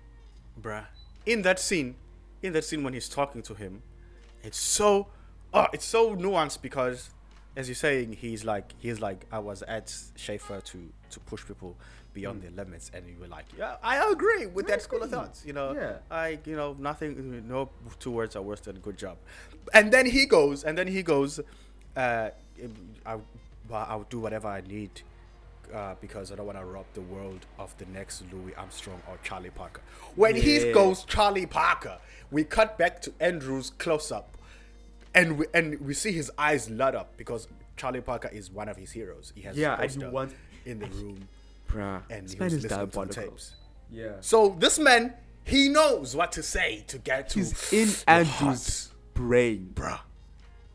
bruh. In that scene when he's talking to him, it's so nuanced, because as you're saying, he's like, I was at Schaefer to push people beyond their limits, and you were like, yeah, I agree with that school of thoughts, you know. Yeah. Nothing, no two words are worse than good job. And then he goes, I'll do whatever I need, because I don't want to rob the world of the next Louis Armstrong or Charlie Parker. When he goes Charlie Parker, we cut back to Andrew's close-up, and we see his eyes light up, because Charlie Parker is one of his heroes. He has a poster in the room, bruh. And he was listening to the tapes. Yeah. So this man, he knows what to say to get to. He's in Andrew's brain. Bruh.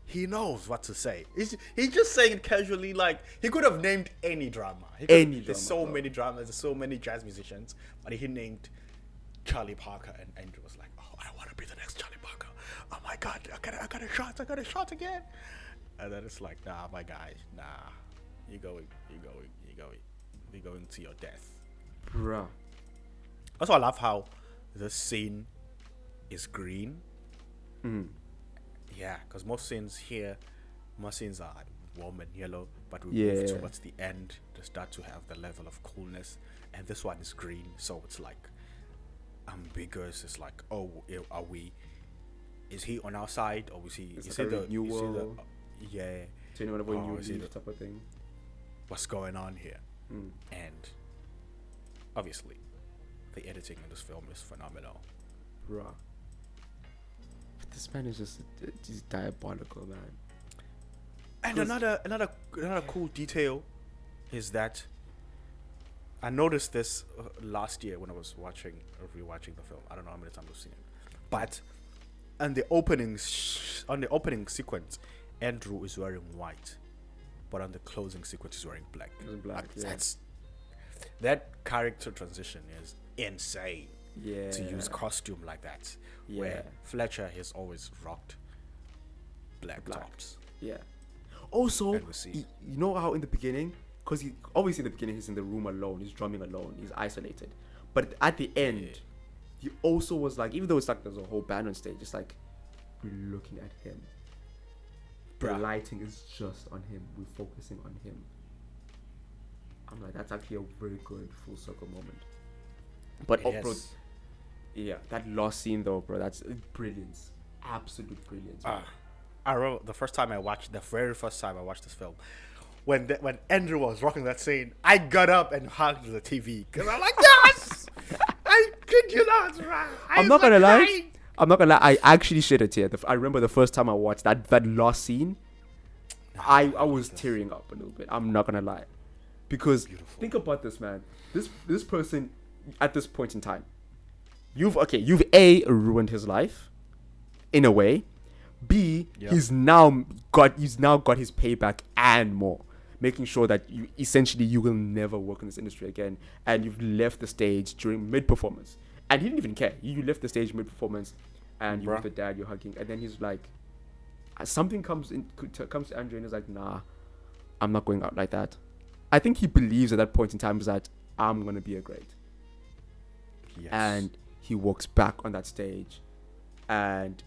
He knows what to say. He's just saying it casually. Like, he could have named any drama. There's so many dramas. There's so many jazz musicians. But he named Charlie Parker, and Andrew was like, "Oh, I want to be the next Charlie Parker. Oh my God, I got a shot again." And then it's like, "Nah, my guy, nah, you're going to your death." Bruh. Also, I love how the scene is green. Yeah, because most scenes are like warm and yellow, but we move towards the end to start to have the level of coolness, and this one is green, so it's like ambiguous. It's like, oh, is he on our side, or is he the new world? Yeah, So anyone avoid new is he the type of thing. what's going on here? And obviously the editing in this film is phenomenal. Bruh. But this man is just he's diabolical, man. And another cool detail is that I noticed this last year when I was rewatching the film. I don't know how many times I've seen it, but on the opening sequence, Andrew is wearing white, but on the closing sequence, he's wearing black. That character transition is insane. Yeah. To use costume like that, where Fletcher has always rocked black tops. Yeah. Also, And we see- you know how in the beginning, because obviously in the beginning he's in the room alone, he's drumming alone, he's isolated. But at the end, he also was like, even though it's like there's a whole band on stage, it's like we're looking at him. The Bruh. lighting is just on him. We're focusing on him. I'm like, that's actually a very good full circle moment. But Yes. bro, yeah, that last scene though, bro, that's brilliance, absolute brilliance. man. I remember the very first time I watched this film, when Andrew was rocking that scene, I got up and hugged the TV because I'm like, yes, I kid you not, right? I'm not gonna lie. I actually shed a tear. I remember the first time I watched that last scene. I was tearing up a little bit. I'm not gonna lie, because think about this, man. This person at this point in time, you've A, ruined his life, in a way. B, he's now got his payback and more, making sure that you will never work in this industry again, and you've left the stage during mid-performance, and he didn't even care. You left the stage mid-performance, and you're with the dad, you're hugging, and then he's like, something comes to Andrew and he's like, nah, I'm not going out like that. I think he believes at that point in time is that I'm gonna be a great. Yes. And he walks back on that stage, and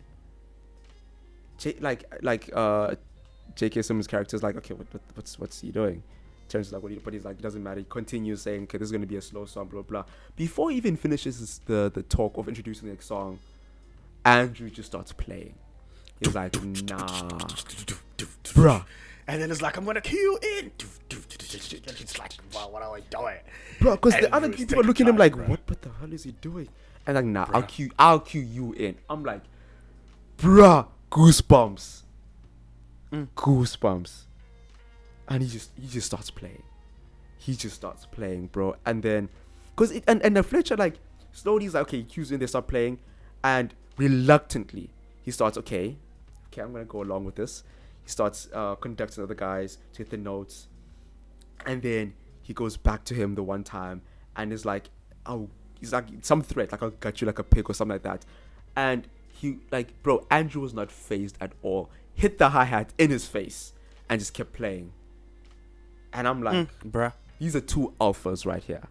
J.K. Simmons' character is like, okay, what's he doing? Terence is like, but he's like, it doesn't matter. He continues saying, okay, this is gonna be a slow song, blah blah. Before he even finishes the talk of introducing the next song, Andrew just starts playing. He's like, nah, bruh. And then it's like, I'm gonna cue you in. It's like, wow, what are we doing? Bro, because the other Andrew's people are looking taking at him like, charge, what the hell is he doing? And like, nah, I'll cue you in. I'm like, bruh, goosebumps. Goosebumps. And he just starts playing. He just starts playing, bro. And then, and the Fletcher, like, slowly he's like, okay, he cues in, they start playing. And reluctantly, he starts, okay, I'm gonna go along with this. He starts conducting other guys to hit the notes. And then he goes back to him the one time and is like, he's like some threat, like I'll gut you like a pig or something like that. And he, like, bro, Andrew was not phased at all. Hit the hi-hat in his face and just kept playing. And I'm like, bruh, these are two alphas right here.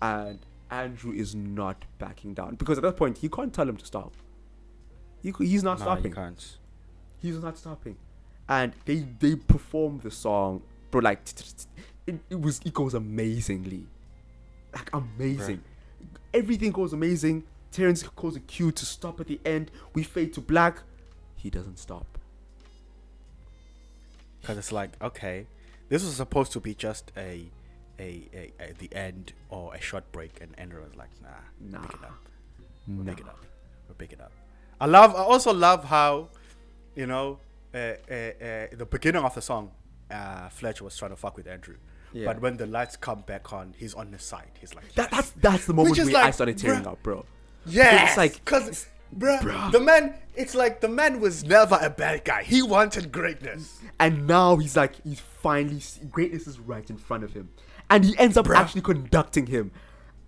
And Andrew is not backing down, because at that point he can't tell him to stop. He's not stopping. You can't. He's not stopping. And they perform the song, bro, like it goes amazingly. Like, amazing. Bruh. Everything goes amazing. Terence calls a cue to stop at the end. We fade to black. He doesn't stop. Because it's like, okay, this was supposed to be just the end or a short break, and Andrew was like, nah. We'll pick it up. I also love how, you know, the beginning of the song, Fletcher was trying to fuck with Andrew. Yeah. But when the lights come back on, he's on his side. He's like, that's the moment where like, I started tearing up, bro. Yeah, it's like, because Bruh, the man, it's like the man was never a bad guy. He wanted greatness. And now he's finally, greatness is right in front of him. And he ends up actually conducting him.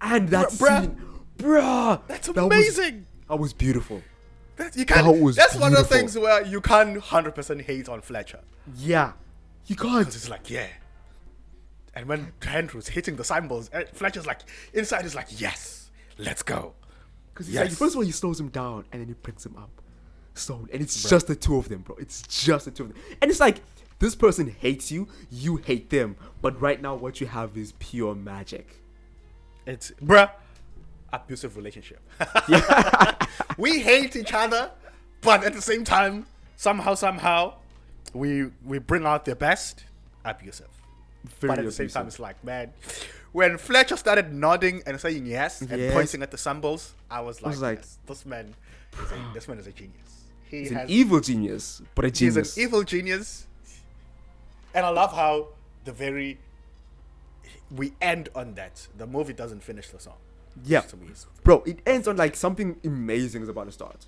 And that scene, That's that amazing. That was beautiful. That's one of the beautiful. things where you can't 100% hate on Fletcher. Yeah. You can't. Because it's like, yeah. And when Trent was hitting the cymbals, Fletcher's like, inside is like, yes, let's go. Because first of all, he slows him down and then he brings him up. So, and it's just the two of them, bro. It's just the two of them. And it's like, this person hates you, you hate them. But right now, what you have is pure magic. It's, abusive relationship. We hate each other, but at the same time, somehow, we bring out their best. Abusive. But at the same time, it's like, man, when Fletcher started nodding and saying yes and pointing at the cymbals, I was like yes, this man is a genius. He's an evil genius, but a genius. He's an evil genius. And I love how we end on that. The movie doesn't finish the song. Yeah. Bro, it ends on like something amazing is about to start.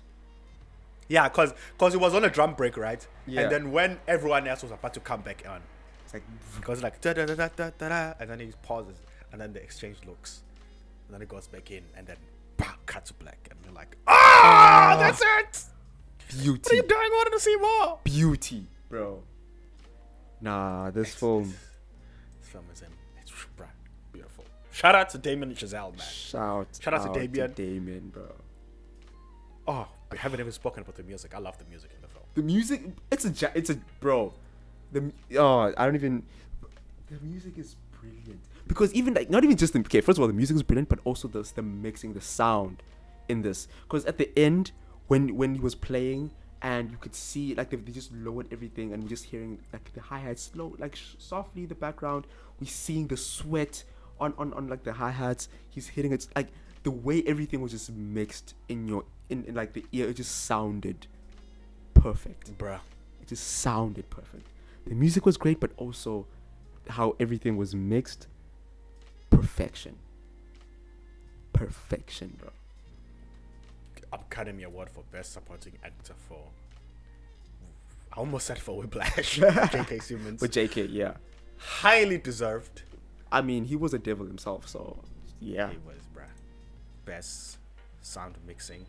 Yeah, because it was on a drum break, right? Yeah. And then when everyone else was about to come back on, it's like, because like da da da da da da, and then he pauses, and then the exchange looks, and then it goes back in, and then cut to black, and they're like, that's it. Beauty. What are you doing? I wanted to see more. Beauty, bro. Nah, this film is it's beautiful. Shout out to Damien Chazelle, man. Shout out to Damien, bro. Oh, we haven't even spoken about the music. I love the music in the film. The music, it's a bro. The music is brilliant because even like not even just the first of all the music is brilliant, but also the mixing, the sound in this. Because at the end when he was playing and you could see like they just lowered everything and we're just hearing like the hi-hats slow, like softly in the background. We're seeing the sweat on like the hi-hats. He's hitting it like the way everything was just mixed in like the ear. It just sounded perfect, bruh. It just sounded perfect. The music was great, but also how everything was mixed. Perfection, bro. Academy Award for Best Supporting Actor for, I almost said for Whiplash, J.K. Simmons. But J.K., yeah. Highly deserved. I mean, he was a devil himself, so yeah. He was, bruh. Best sound mixing,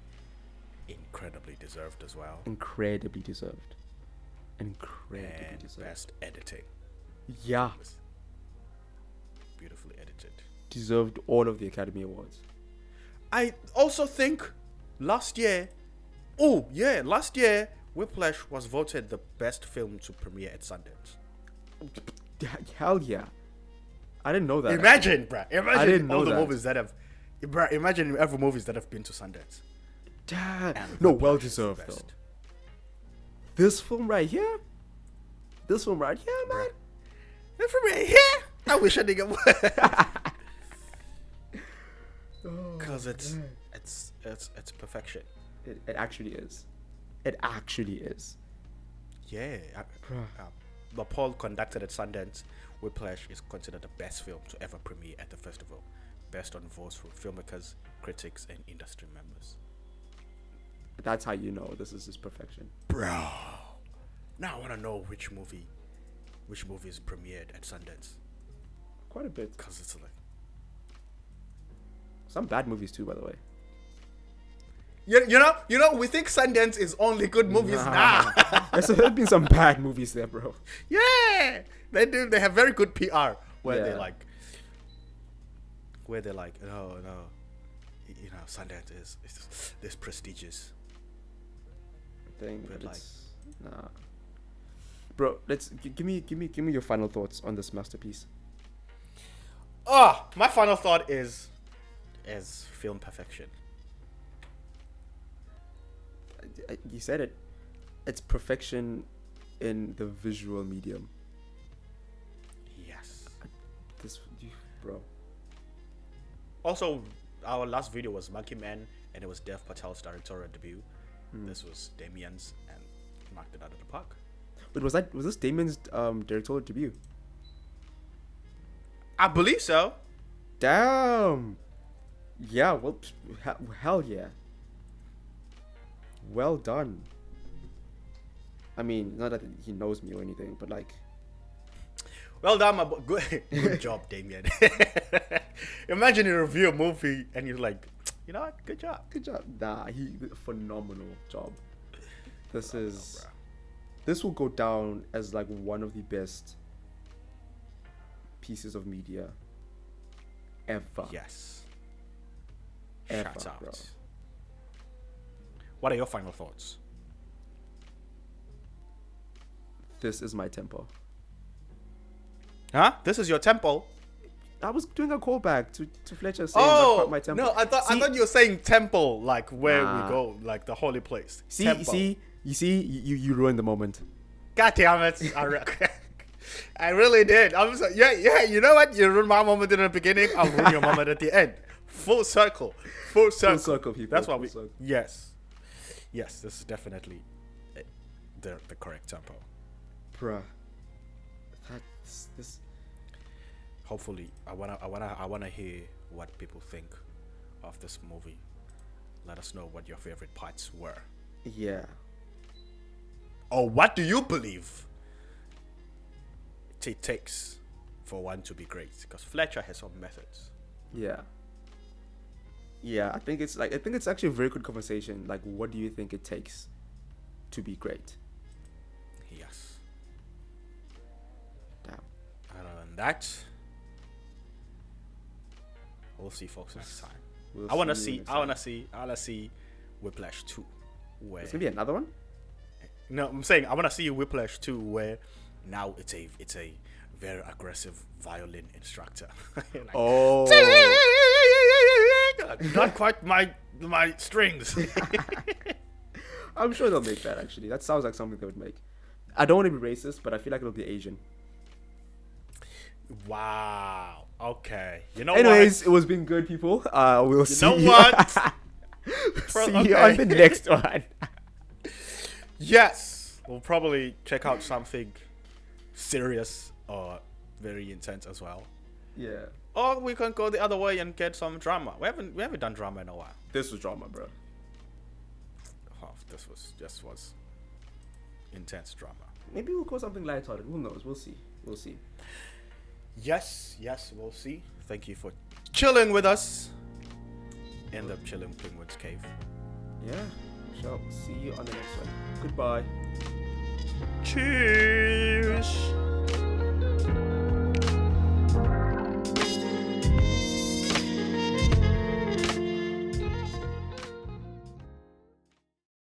incredibly deserved as well. Incredibly deserved. Best editing. Yeah. Beautifully edited. Deserved all of the Academy Awards. I also think last year, Whiplash was voted the best film to premiere at Sundance. Hell yeah. I didn't know that. Imagine, bruh. I didn't know all the that. movies that have... Bruh, imagine every movies that have been to Sundance. No, well deserved though. This film right here, man. This film right here, I wish I didn't get because it's perfection. It actually is. It actually is. Yeah. The poll conducted at Sundance, Whiplash is considered the best film to ever premiere at the festival, based on votes from filmmakers, critics, and industry members. That's how you know this is his perfection. Bro. Now I want to know which movie is premiered at Sundance. Quite a bit. Because it's like... Some bad movies too, by the way. You know, we think Sundance is only good movies. Nah. There's been some bad movies there, bro. Yeah. They do. They have very good PR where they're like, no, Sundance is this prestigious thing. But like, nah. Bro, give me your final thoughts on this masterpiece. My final thought is film perfection. You said it. It's perfection in the visual medium. Yes. Bro. Also, our last video was Monkey Man, and it was Dev Patel's directorial debut. This was Damien's, and he knocked it out of the park. But was this Damien's directorial debut? I believe so. Damn. Yeah. Well, hell yeah. well done. I mean, not that he knows me or anything, but like, Well done, my boy. Good job, Damien. Imagine you review a movie and you're like, you know what? Good job. good job. Nah, phenomenal job. This will go down as like one of the best pieces of media ever. Yes. Ever, Shout out. bro. What are your final thoughts? This is my tempo. Huh? This is your tempo? I was doing a callback to Fletcher saying my tempo. no! I thought you were saying temple, like where we go, like the holy place. Tempo. You ruined the moment. God damn it! I really did. I was like, yeah. You know what? You ruined my moment in the beginning. I'll ruin your moment at the end. Full circle. Full circle, people. That's what Full we. circle. Yes. This is definitely the correct tempo. Bruh. This. Hopefully, I wanna hear what people think of this movie. Let us know what your favorite parts were. Yeah. Or what do you believe it takes for one to be great? Because Fletcher has some methods. Yeah. Yeah, I think it's actually a very good conversation. Like, what do you think it takes to be great? Yes. Damn. Other than that, we'll see folks next time. We'll I wanna see you see next time. I wanna see Whiplash 2. Where It's gonna be another one? No, I'm saying I wanna see Whiplash 2 where now it's a very aggressive violin instructor. Like, Oh. not quite my strings. I'm sure they'll make that, actually. That sounds like something they would make. I don't want to be racist, but I feel like it'll be Asian. Wow. Okay. You know Anyways, what? it was been good, people. We'll see know you. what? See you on the next one. Yes. We'll probably check out something serious or very intense as well. Yeah. Or we can go the other way and get some drama. We haven't done drama in a while. This was drama, bro. Oh, this was intense drama. Maybe we'll go something lighthearted. Who knows? We'll see. We'll see. Yes, we'll see. Thank you for chilling with us in the Chilling Penguins Cave. Yeah. Shall see you on the next one. Goodbye. Cheers.